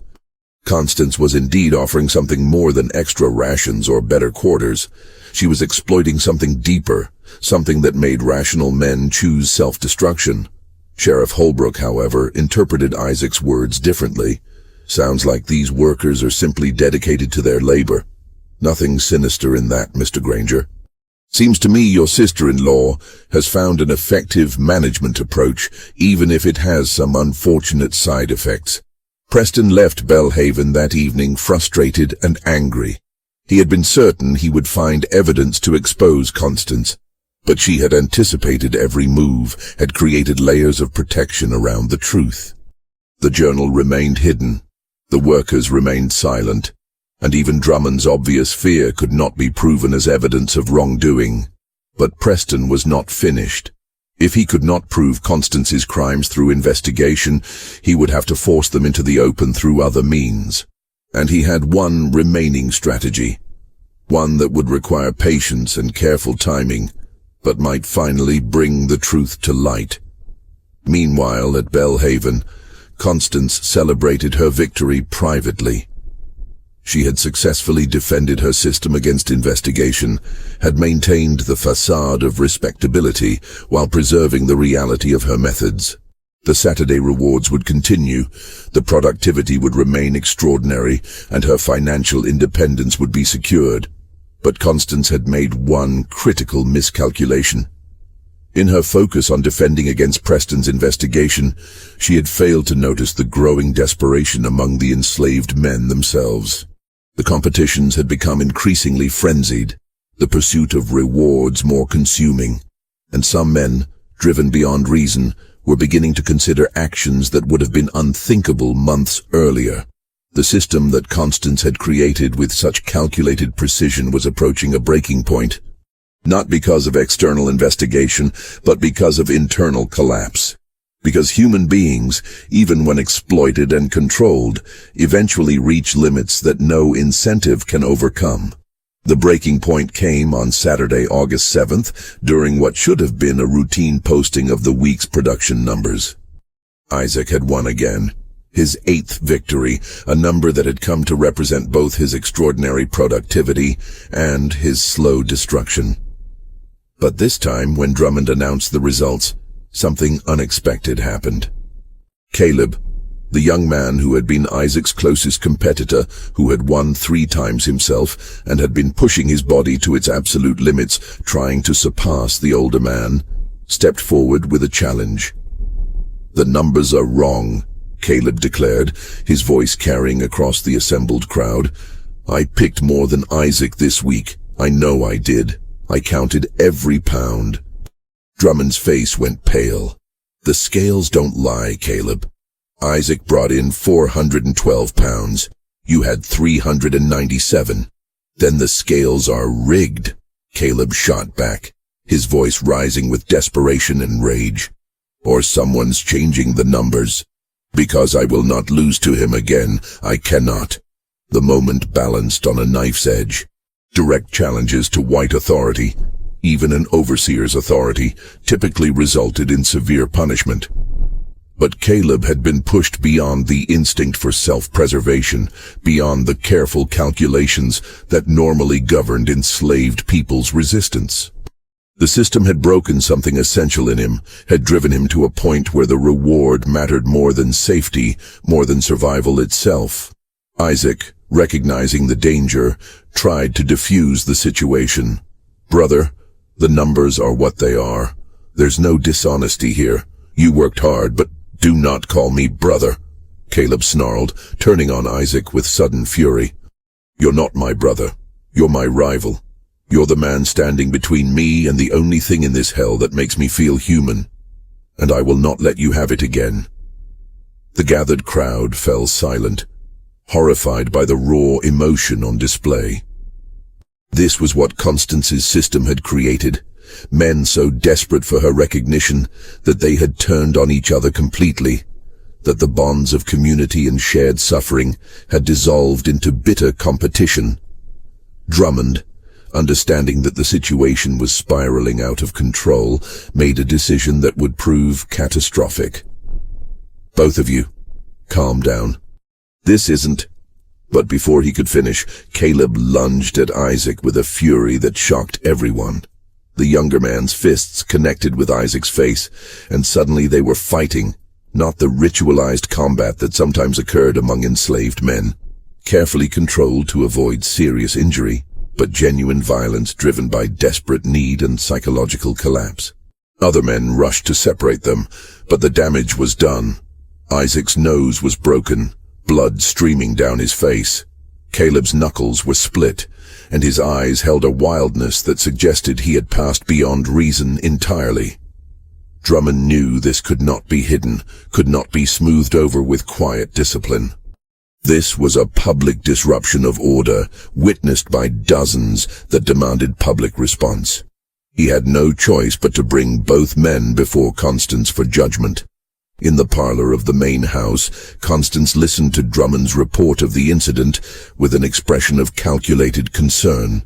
S1: Constance was indeed offering something more than extra rations or better quarters. She was exploiting something deeper, something that made rational men choose self-destruction. Sheriff Holbrook, however, interpreted Isaac's words differently. Sounds like these workers are simply dedicated to their labor. Nothing sinister in that, Mr. Granger. Seems to me your sister-in-law has found an effective management approach, even if it has some unfortunate side effects. Preston left Belhaven that evening frustrated and angry. He had been certain he would find evidence to expose Constance, but she had anticipated every move, had created layers of protection around the truth. The journal remained hidden, the workers remained silent, and even Drummond's obvious fear could not be proven as evidence of wrongdoing. But Preston was not finished. If he could not prove Constance's crimes through investigation, he would have to force them into the open through other means. And he had one remaining strategy, one that would require patience and careful timing, but might finally bring the truth to light. Meanwhile, at Belhaven, Constance celebrated her victory privately. She had successfully defended her system against investigation, had maintained the facade of respectability while preserving the reality of her methods. The Saturday rewards would continue, the productivity would remain extraordinary, and her financial independence would be secured. But Constance had made one critical miscalculation. In her focus on defending against Preston's investigation, she had failed to notice the growing desperation among the enslaved men themselves. The competitions had become increasingly frenzied, the pursuit of rewards more consuming, and some men, driven beyond reason, were beginning to consider actions that would have been unthinkable months earlier. The system that Constance had created with such calculated precision was approaching a breaking point, not because of external investigation, but because of internal collapse. Because human beings, even when exploited and controlled, eventually reach limits that no incentive can overcome. The breaking point came on Saturday, August 7th, during what should have been a routine posting of the week's production numbers. Isaac had won again. His 8th victory, a number that had come to represent both his extraordinary productivity and his slow destruction. But this time, when Drummond announced the results, something unexpected happened. Caleb, the young man who had been Isaac's closest competitor, who had won 3 times himself and had been pushing his body to its absolute limits, trying to surpass the older man, stepped forward with a challenge. "The numbers are wrong," Caleb declared, his voice carrying across the assembled crowd. "I picked more than Isaac this week. I know I did. I counted every pound." Drummond's face went pale. "The scales don't lie, Caleb. Isaac brought in 412 pounds. You had 397. Then the scales are rigged," Caleb shot back, his voice rising with desperation and rage. "Or someone's changing the numbers. Because I will not lose to him again, I cannot." The moment balanced on a knife's edge. Direct challenges to white authority, even an overseer's authority, typically resulted in severe punishment. But Caleb had been pushed beyond the instinct for self-preservation, beyond the careful calculations that normally governed enslaved people's resistance. The system had broken something essential in him, had driven him to a point where the reward mattered more than safety, more than survival itself. Isaac, recognizing the danger, tried to defuse the situation. "Brother, the numbers are what they are. There's no dishonesty here. You worked hard, but do not call me brother," Caleb snarled, turning on Isaac with sudden fury. "You're not my brother. You're my rival. You're the man standing between me and the only thing in this hell that makes me feel human. And I will not let you have it again." The gathered crowd fell silent, horrified by the raw emotion on display. This was what Constance's system had created. Men so desperate for her recognition that they had turned on each other completely, that the bonds of community and shared suffering had dissolved into bitter competition. Drummond, understanding that the situation was spiraling out of control, made a decision that would prove catastrophic. "Both of you, calm down. This isn't..." But before he could finish, Caleb lunged at Isaac with a fury that shocked everyone. The younger man's fists connected with Isaac's face, and suddenly they were fighting, not the ritualized combat that sometimes occurred among enslaved men, carefully controlled to avoid serious injury, but genuine violence driven by desperate need and psychological collapse. Other men rushed to separate them, but the damage was done. Isaac's nose was broken, blood streaming down his face. Caleb's knuckles were split, and his eyes held a wildness that suggested he had passed beyond reason entirely. Drummond knew this could not be hidden, could not be smoothed over with quiet discipline. This was a public disruption of order, witnessed by dozens, that demanded public response. He had no choice but to bring both men before Constance for judgment. In the parlor of the main house, Constance listened to Drummond's report of the incident with an expression of calculated concern.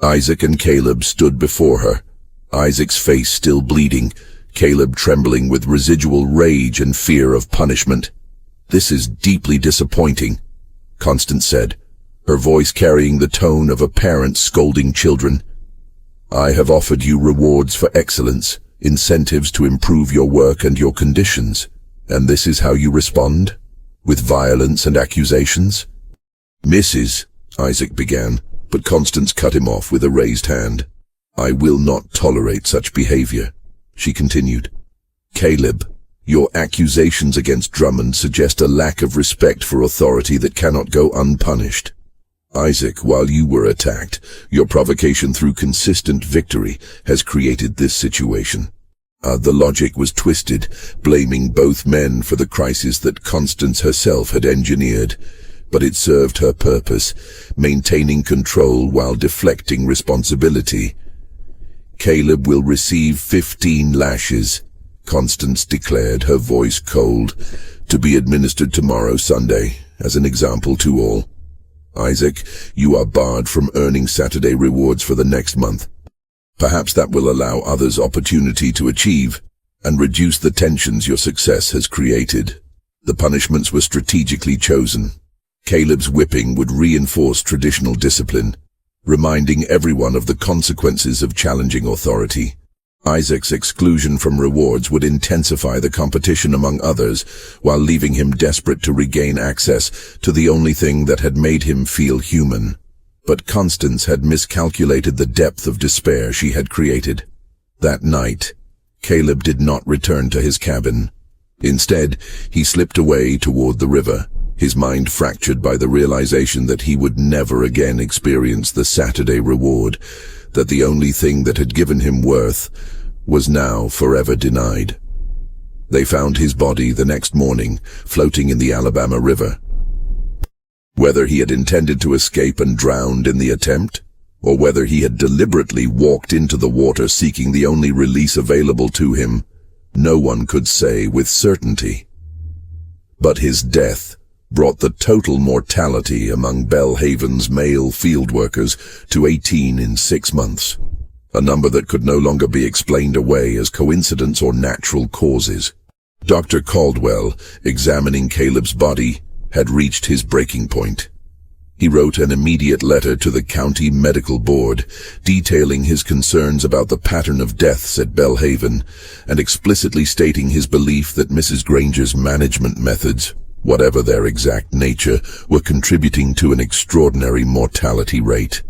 S1: Isaac and Caleb stood before her, Isaac's face still bleeding, Caleb trembling with residual rage and fear of punishment. "This is deeply disappointing," Constance said, her voice carrying the tone of a parent scolding children. "I have offered you rewards for excellence, incentives to improve your work and your conditions, and this is how you respond? With violence and accusations?" "Mrs." Isaac began, but Constance cut him off with a raised hand. "I will not tolerate such behavior," she continued. "Caleb, your accusations against Drummond suggest a lack of respect for authority that cannot go unpunished. Isaac, while you were attacked, your provocation through consistent victory has created this situation." The logic was twisted, blaming both men for the crisis that Constance herself had engineered, but it served her purpose, maintaining control while deflecting responsibility. "Caleb will receive 15 lashes, Constance declared, her voice cold, "to be administered tomorrow, Sunday, as an example to all. Isaac, you are barred from earning Saturday rewards for the next month. Perhaps that will allow others opportunity to achieve and reduce the tensions your success has created." The punishments were strategically chosen. Caleb's whipping would reinforce traditional discipline, reminding everyone of the consequences of challenging authority. Isaac's exclusion from rewards would intensify the competition among others, while leaving him desperate to regain access to the only thing that had made him feel human. But Constance had miscalculated the depth of despair she had created. That night, Caleb did not return to his cabin. Instead, he slipped away toward the river, his mind fractured by the realization that he would never again experience the Saturday reward, that the only thing that had given him worth was now forever denied. They found his body the next morning, floating in the Alabama River. Whether he had intended to escape and drowned in the attempt, or whether he had deliberately walked into the water seeking the only release available to him, no one could say with certainty. But his death brought the total mortality among Belhaven's male field workers to 18 in 6 months, a number that could no longer be explained away as coincidence or natural causes. Dr. Caldwell, examining Caleb's body, had reached his breaking point. He wrote an immediate letter to the county medical board, detailing his concerns about the pattern of deaths at Belhaven, and explicitly stating his belief that Mrs. Granger's management methods, whatever their exact nature, were contributing to an extraordinary mortality rate.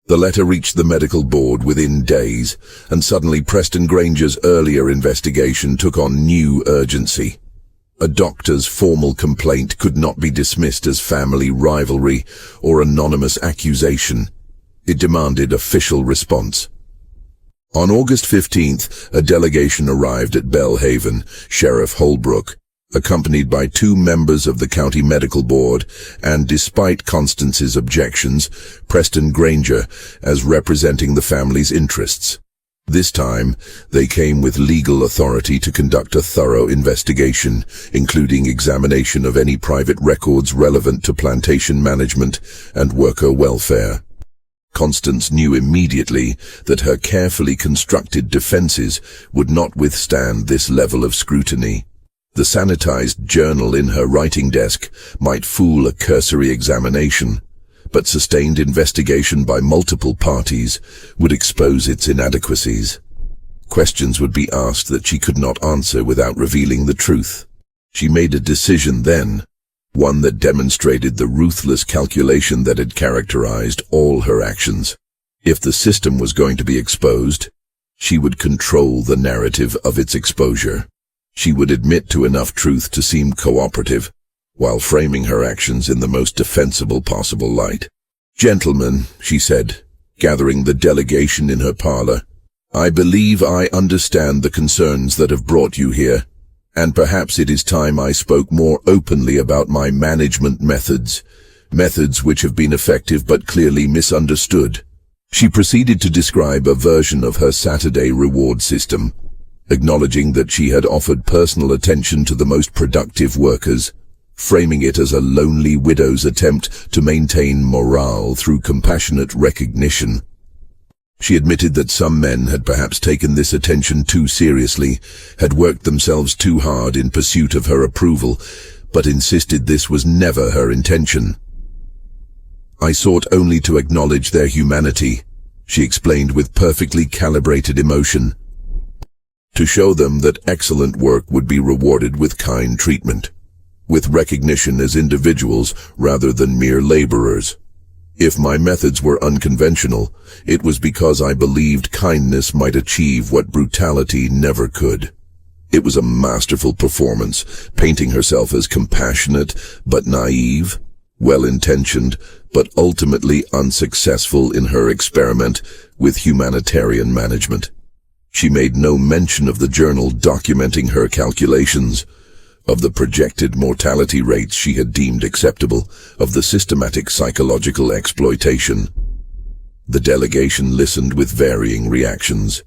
S1: The letter reached the medical board within days, and suddenly Preston Granger's earlier investigation took on new urgency. A doctor's formal complaint could not be dismissed as family rivalry or anonymous accusation. It demanded official response. On August 15th, a delegation arrived at Belhaven, Sheriff Holbrook, accompanied by 2 members of the county medical board, and despite Constance's objections, Preston Granger as representing the family's interests. This time, they came with legal authority to conduct a thorough investigation, including examination of any private records relevant to plantation management and worker welfare. Constance knew immediately that her carefully constructed defenses would not withstand this level of scrutiny. The sanitized journal in her writing desk might fool a cursory examination, but sustained investigation by multiple parties would expose its inadequacies. Questions would be asked that she could not answer without revealing the truth. She made a decision then, one that demonstrated the ruthless calculation that had characterized all her actions. If the system was going to be exposed, she would control the narrative of its exposure. She would admit to enough truth to seem cooperative, while framing her actions in the most defensible possible light. "Gentlemen," she said, gathering the delegation in her parlor, "I believe I understand the concerns that have brought you here, and perhaps it is time I spoke more openly about my management methods which have been effective but clearly misunderstood." She proceeded to describe a version of her Saturday reward system, acknowledging that she had offered personal attention to the most productive workers, framing it as a lonely widow's attempt to maintain morale through compassionate recognition. She admitted that some men had perhaps taken this attention too seriously, had worked themselves too hard in pursuit of her approval, but insisted this was never her intention. "I sought only to acknowledge their humanity," she explained with perfectly calibrated emotion, "to show them that excellent work would be rewarded with kind treatment, with recognition as individuals rather than mere laborers. If my methods were unconventional, it was because I believed kindness might achieve what brutality never could." It was a masterful performance, painting herself as compassionate but naive, well-intentioned but ultimately unsuccessful in her experiment with humanitarian management. She made no mention of the journal documenting her calculations, of the projected mortality rates she had deemed acceptable, of the systematic psychological exploitation. The delegation listened with varying reactions.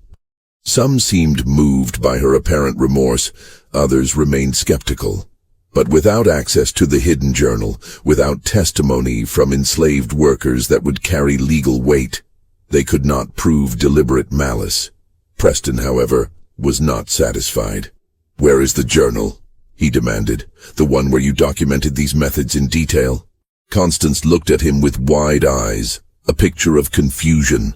S1: Some seemed moved by her apparent remorse, others remained skeptical. But without access to the hidden journal, without testimony from enslaved workers that would carry legal weight, they could not prove deliberate malice. Preston, however, was not satisfied. "Where is the journal?" he demanded. "The one where you documented these methods in detail?" Constance looked at him with wide eyes, a picture of confusion.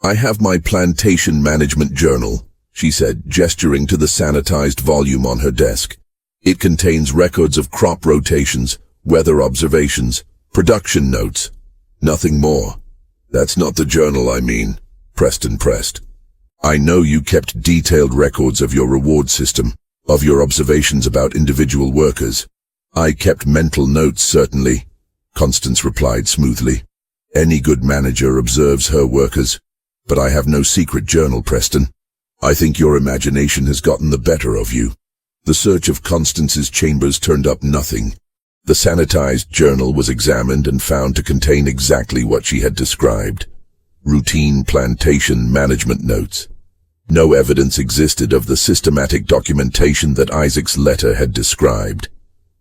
S1: "I have my Plantation management journal," she said, gesturing to the sanitized volume on her desk. "It contains records of crop rotations, weather observations, production notes. Nothing more." "That's not the journal I mean," Preston pressed. "I know you kept detailed records of your reward system, of your observations about individual workers." "I kept mental notes, certainly," Constance replied smoothly. "Any good manager observes her workers. But I have no secret journal, Preston. I think your imagination has gotten the better of you." The search of Constance's chambers turned up nothing. The sanitized journal was examined and found to contain exactly what she had described. Routine plantation management notes. No evidence existed of the systematic documentation that Isaac's letter had described.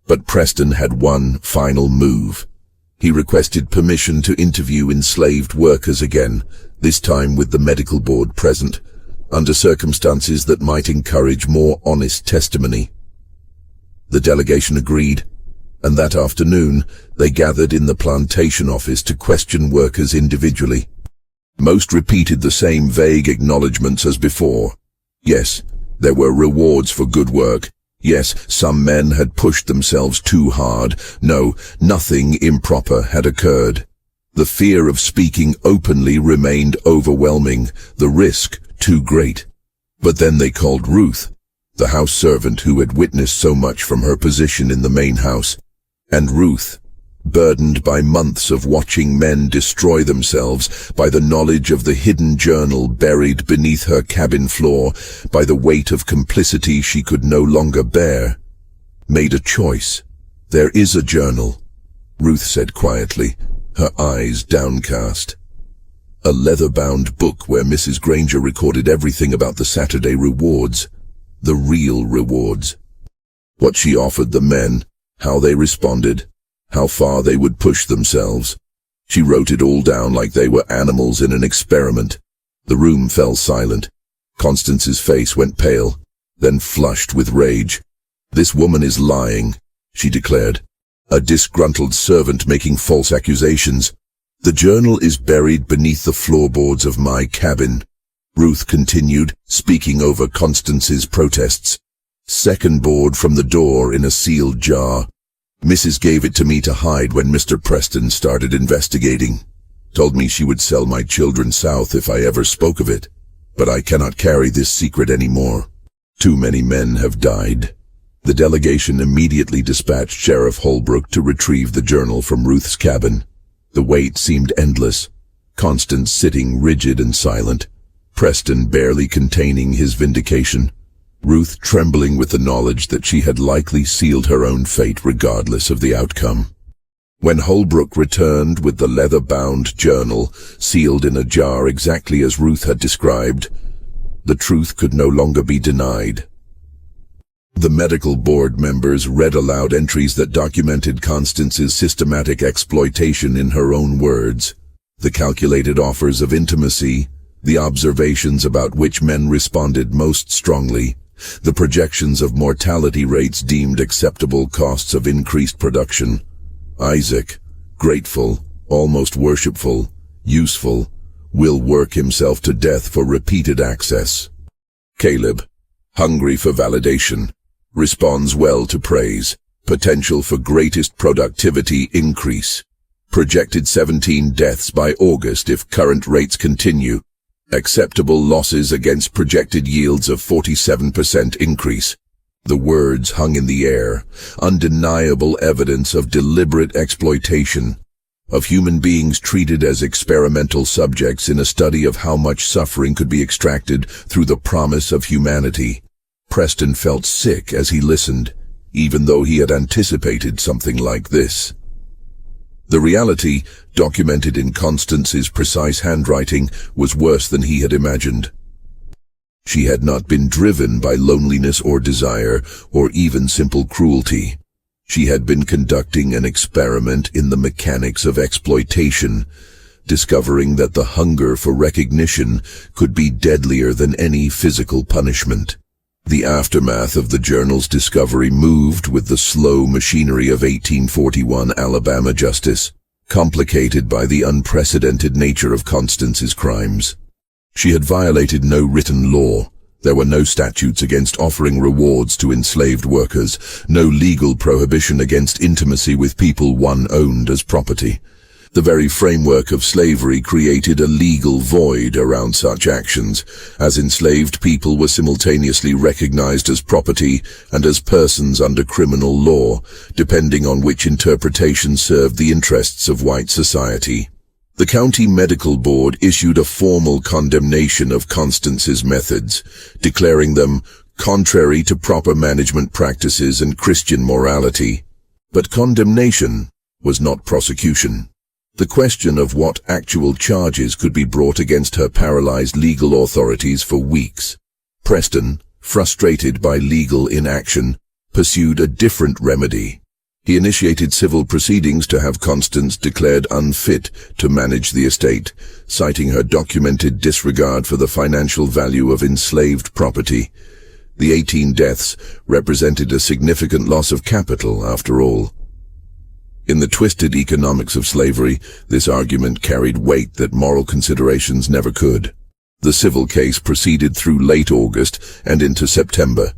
S1: But Preston had one final move. He requested permission to interview enslaved workers again, this time with the medical board present, under circumstances that might encourage more honest testimony. The delegation agreed, and that afternoon they gathered in the plantation office to question workers individually. Most repeated the same vague acknowledgments as before. Yes, there were rewards for good work. Yes, some men had pushed themselves too hard. No, nothing improper had occurred. The fear of speaking openly remained overwhelming, the risk too great. But then they called Ruth, the house servant who had witnessed so much from her position in the main house. And Ruth, burdened by months of watching men destroy themselves, by the knowledge of the hidden journal buried beneath her cabin floor, by the weight of complicity she could no longer bear, made a choice. "There is a journal," Ruth said quietly, her eyes downcast. "A leather-bound book where Mrs. Granger recorded everything about the Saturday rewards, the real rewards. What she offered the men, how they responded, how far they would push themselves. She wrote it all down like they were animals in an experiment." The room fell silent. Constance's face went pale, then flushed with rage. "This woman is lying," she declared. "A disgruntled servant making false accusations. The journal is buried beneath the floorboards of my cabin," Ruth continued, speaking over Constance's protests. "Second board from the door in a sealed jar. Mrs. gave it to me to hide when Mr. Preston started investigating. Told me she would sell my children south if I ever spoke of it. But I cannot carry this secret anymore. Too many men have died." The delegation immediately dispatched Sheriff Holbrook to retrieve the journal from Ruth's cabin. The wait seemed endless, Constance sitting rigid and silent, Preston barely containing his vindication, Ruth trembling with the knowledge that she had likely sealed her own fate regardless of the outcome. When Holbrook returned with the leather-bound journal, sealed in a jar exactly as Ruth had described, the truth could no longer be denied. The medical board members read aloud entries that documented Constance's systematic exploitation in her own words, the calculated offers of intimacy, the observations about which men responded most strongly, The projections of mortality rates deemed acceptable costs of increased production. Isaac, grateful, almost worshipful, useful, will work himself to death for repeated access. Caleb, hungry for validation, responds well to praise, potential for greatest productivity increase. Projected 17 deaths by August if current rates continue. Acceptable losses against projected yields of 47% increase. The words hung in the air, undeniable evidence of deliberate exploitation, of human beings treated as experimental subjects in a study of how much suffering could be extracted through the promise of humanity. Preston felt sick as he listened, even though he had anticipated something like this. The reality, documented in Constance's precise handwriting, was worse than he had imagined. She had not been driven by loneliness or desire, or even simple cruelty. She had been conducting an experiment in the mechanics of exploitation, discovering that the hunger for recognition could be deadlier than any physical punishment. The aftermath of the journal's discovery moved with the slow machinery of 1841 Alabama justice, complicated by the unprecedented nature of Constance's crimes. She had violated no written law. There were no statutes against offering rewards to enslaved workers, no legal prohibition against intimacy with people one owned as property. The very framework of slavery created a legal void around such actions, as enslaved people were simultaneously recognized as property and as persons under criminal law, depending on which interpretation served the interests of white society. The County Medical Board issued a formal condemnation of Constance's methods, declaring them contrary to proper management practices and Christian morality. But condemnation was not prosecution. The question of what actual charges could be brought against her paralyzed legal authorities for weeks. Preston, frustrated by legal inaction, pursued a different remedy. He initiated civil proceedings to have Constance declared unfit to manage the estate, citing her documented disregard for the financial value of enslaved property. The 18 deaths represented a significant loss of capital, after all. In the twisted economics of slavery, this argument carried weight that moral considerations never could. The civil case proceeded through late August and into September.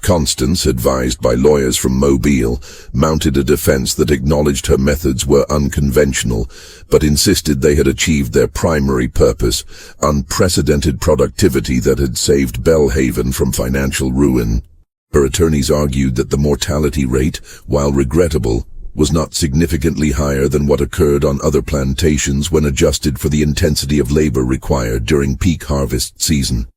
S1: Constance, advised by lawyers from Mobile, mounted a defense that acknowledged her methods were unconventional, but insisted they had achieved their primary purpose, unprecedented productivity that had saved Belhaven from financial ruin. Her attorneys argued that the mortality rate, while regrettable, was not significantly higher than what occurred on other plantations when adjusted for the intensity of labor required during peak harvest season.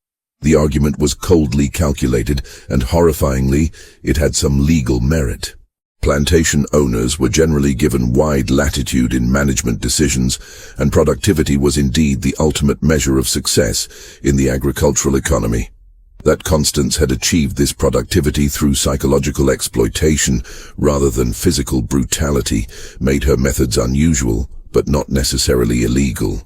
S1: The argument was coldly calculated, and horrifyingly, it had some legal merit. Plantation owners were generally given wide latitude in management decisions, and productivity was indeed the ultimate measure of success in the agricultural economy. That Constance had achieved this productivity through psychological exploitation rather than physical brutality made her methods unusual, but not necessarily illegal.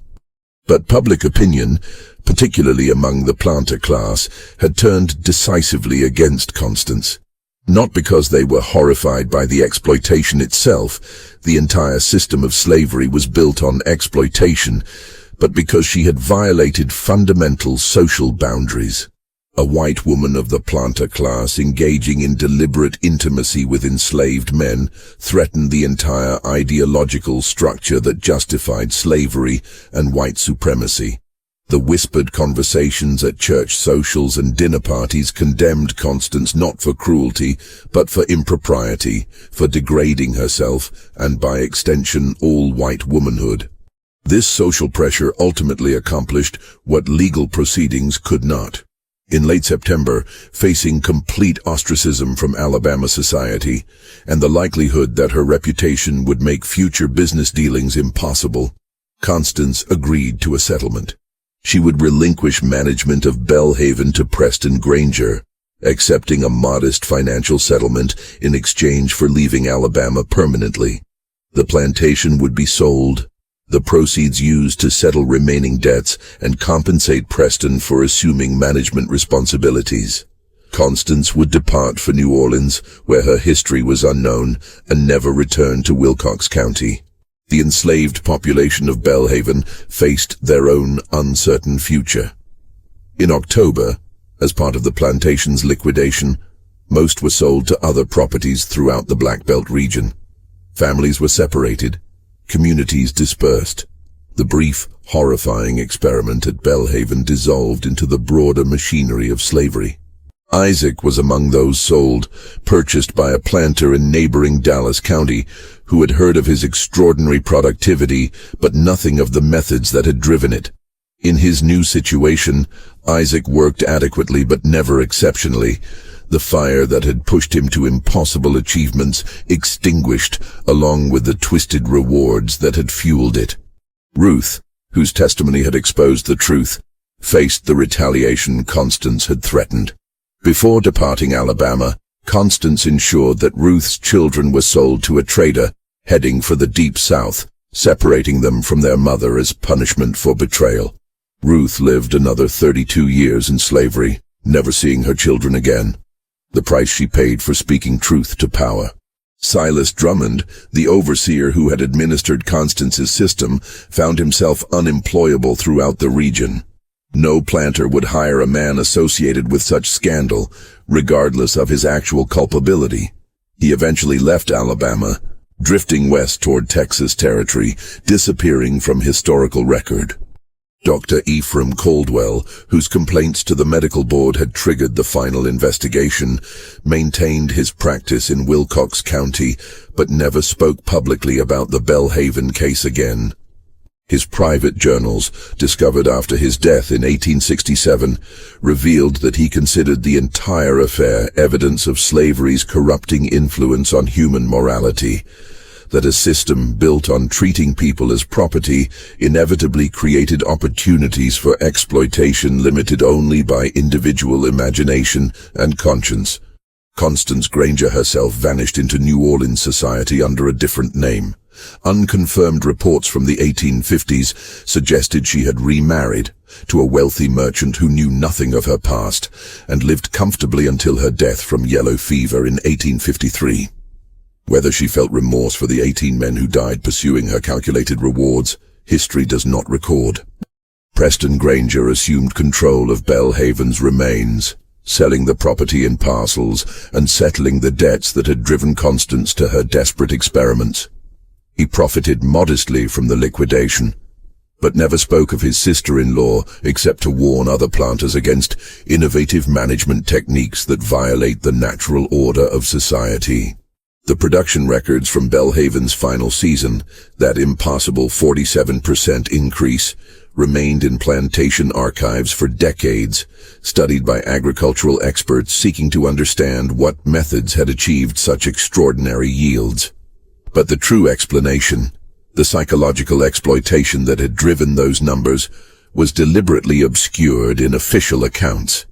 S1: But public opinion, particularly among the planter class, had turned decisively against Constance. Not because they were horrified by the exploitation itself, the entire system of slavery was built on exploitation, but because she had violated fundamental social boundaries. A white woman of the planter class engaging in deliberate intimacy with enslaved men threatened the entire ideological structure that justified slavery and white supremacy. The whispered conversations at church socials and dinner parties condemned Constance not for cruelty, but for impropriety, for degrading herself, and by extension all white womanhood. This social pressure ultimately accomplished what legal proceedings could not. In late September, facing complete ostracism from Alabama society, and the likelihood that her reputation would make future business dealings impossible, Constance agreed to a settlement. She would relinquish management of Belhaven to Preston Granger, accepting a modest financial settlement in exchange for leaving Alabama permanently. The plantation would be sold, the proceeds used to settle remaining debts and compensate Preston for assuming management responsibilities. Constance would depart for New Orleans, where her history was unknown, and never return to Wilcox County. The enslaved population of Belhaven faced their own uncertain future. In October, as part of the plantation's liquidation, most were sold to other properties throughout the Black Belt region. Families were separated, communities dispersed. The brief, horrifying experiment at Belhaven dissolved into the broader machinery of slavery. Isaac was among those sold, purchased by a planter in neighboring Dallas County who had heard of his extraordinary productivity, but nothing of the methods that had driven it. In his new situation, Isaac worked adequately but never exceptionally. The fire that had pushed him to impossible achievements extinguished, along with the twisted rewards that had fueled it. Ruth, whose testimony had exposed the truth, faced the retaliation Constance had threatened. Before departing Alabama, Constance ensured that Ruth's children were sold to a trader heading for the Deep South, separating them from their mother as punishment for betrayal. Ruth lived another 32 years in slavery, never seeing her children again. The price she paid for speaking truth to power. Silas Drummond, the overseer who had administered Constance's system, found himself unemployable throughout the region. No planter would hire a man associated with such scandal, regardless of his actual culpability. He eventually left Alabama, drifting west toward Texas territory, disappearing from historical record. Dr. Ephraim Caldwell, whose complaints to the medical board had triggered the final investigation, maintained his practice in Wilcox County, but never spoke publicly about the Belhaven case again. His private journals, discovered after his death in 1867, revealed that he considered the entire affair evidence of slavery's corrupting influence on human morality, that a system built on treating people as property inevitably created opportunities for exploitation limited only by individual imagination and conscience. Constance Granger herself vanished into New Orleans society under a different name. Unconfirmed reports from the 1850s suggested she had remarried to a wealthy merchant who knew nothing of her past and lived comfortably until her death from yellow fever in 1853. Whether she felt remorse for the 18 men who died pursuing her calculated rewards, history does not record. Preston Granger assumed control of Belhaven's remains, selling the property in parcels and settling the debts that had driven Constance to her desperate experiments. He profited modestly from the liquidation, but never spoke of his sister-in-law except to warn other planters against innovative management techniques that violate the natural order of society. The production records from Belhaven's final season, that impossible 47% increase, remained in plantation archives for decades, studied by agricultural experts seeking to understand what methods had achieved such extraordinary yields. But the true explanation, the psychological exploitation that had driven those numbers, was deliberately obscured in official accounts.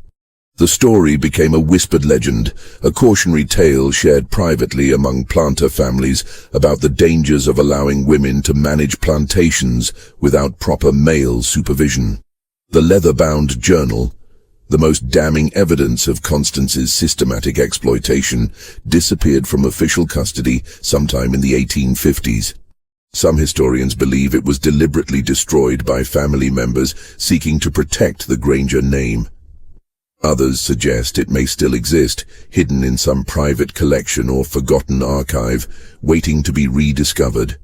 S1: The story became a whispered legend, a cautionary tale shared privately among planter families about the dangers of allowing women to manage plantations without proper male supervision. The leather-bound journal, the most damning evidence of Constance's systematic exploitation, disappeared from official custody sometime in the 1850s. Some historians believe it was deliberately destroyed by family members seeking to protect the Granger name. Others suggest it may still exist, hidden in some private collection or forgotten archive, waiting to be rediscovered.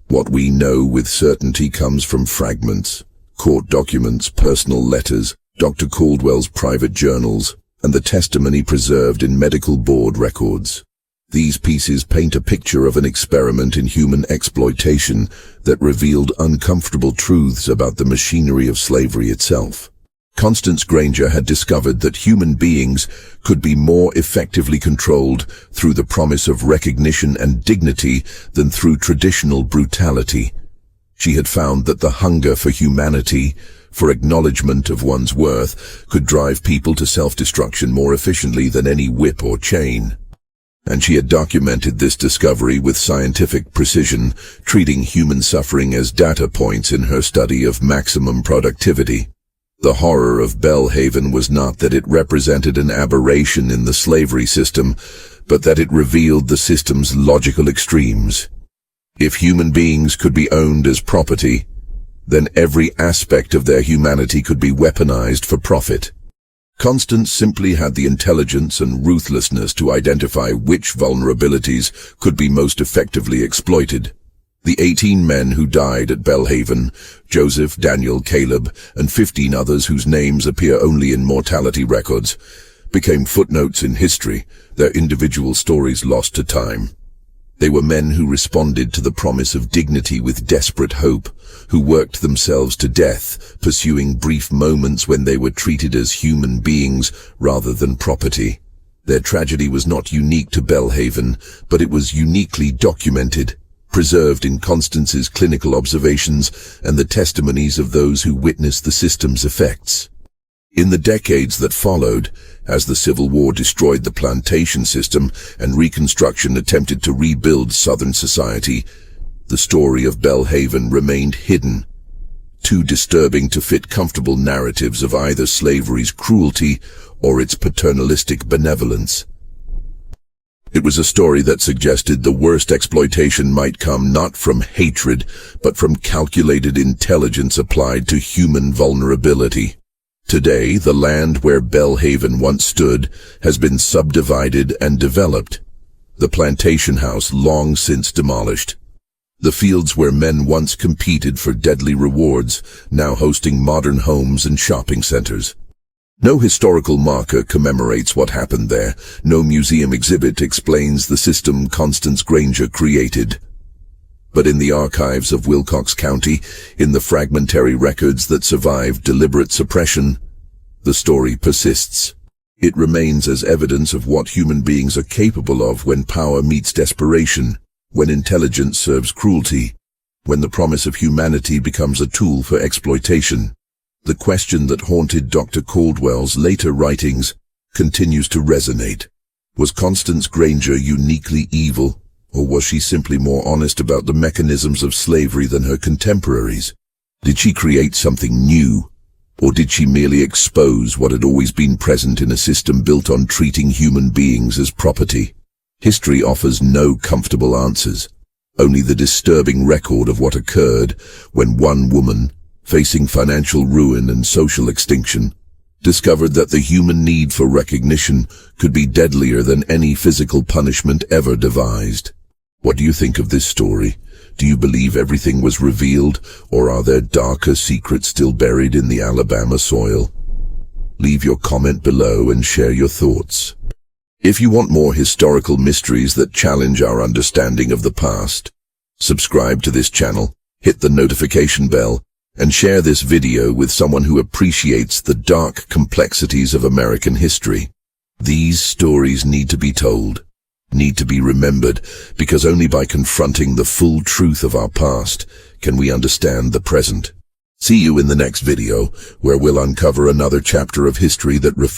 S1: What we know with certainty comes from fragments, court documents, personal letters, Dr. Caldwell's private journals, and the testimony preserved in medical board records. These pieces paint a picture of an experiment in human exploitation that revealed uncomfortable truths about the machinery of slavery itself. Constance Granger had discovered that human beings could be more effectively controlled through the promise of recognition and dignity than through traditional brutality. She had found that the hunger for humanity, for acknowledgement of one's worth, could drive people to self-destruction more efficiently than any whip or chain. And she had documented this discovery with scientific precision, treating human suffering as data points in her study of maximum productivity. The horror of Belhaven was not that it represented an aberration in the slavery system, but that it revealed the system's logical extremes. If human beings could be owned as property, then every aspect of their humanity could be weaponized for profit. Constance simply had the intelligence and ruthlessness to identify which vulnerabilities could be most effectively exploited. The 18 men who died at Belhaven, Joseph, Daniel, Caleb, and 15 others whose names appear only in mortality records, became footnotes in history, their individual stories lost to time. They were men who responded to the promise of dignity with desperate hope, who worked themselves to death, pursuing brief moments when they were treated as human beings rather than property. Their tragedy was not unique to Belhaven, but it was uniquely documented, preserved in Constance's clinical observations and the testimonies of those who witnessed the system's effects. In the decades that followed, as the Civil War destroyed the plantation system and Reconstruction attempted to rebuild Southern society, the story of Belhaven remained hidden, too disturbing to fit comfortable narratives of either slavery's cruelty or its paternalistic benevolence. It was a story that suggested the worst exploitation might come not from hatred, but from calculated intelligence applied to human vulnerability. Today, the land where Belhaven once stood has been subdivided and developed. The plantation house long since demolished. The fields where men once competed for deadly rewards, now hosting modern homes and shopping centers. No historical marker commemorates what happened there. No museum exhibit explains the system Constance Granger created. But in the archives of Wilcox County, in the fragmentary records that survived deliberate suppression, the story persists. It remains as evidence of what human beings are capable of when power meets desperation, when intelligence serves cruelty, when the promise of humanity becomes a tool for exploitation. The question that haunted Dr. Caldwell's later writings continues to resonate. Was Constance Granger uniquely evil, or was she simply more honest about the mechanisms of slavery than her contemporaries? Did she create something new, or did she merely expose what had always been present in a system built on treating human beings as property? History offers no comfortable answers, only the disturbing record of what occurred when one woman, facing financial ruin and social extinction, discovered that the human need for recognition could be deadlier than any physical punishment ever devised. What do you think of this story? Do you believe everything was revealed, or are there darker secrets still buried in the Alabama soil? Leave your comment below and share your thoughts. If you want more historical mysteries that challenge our understanding of the past, subscribe to this channel, hit the notification bell, and share this video with someone who appreciates the dark complexities of American history. These stories need to be told, need to be remembered, because only by confronting the full truth of our past can we understand the present. See you in the next video, where we'll uncover another chapter of history that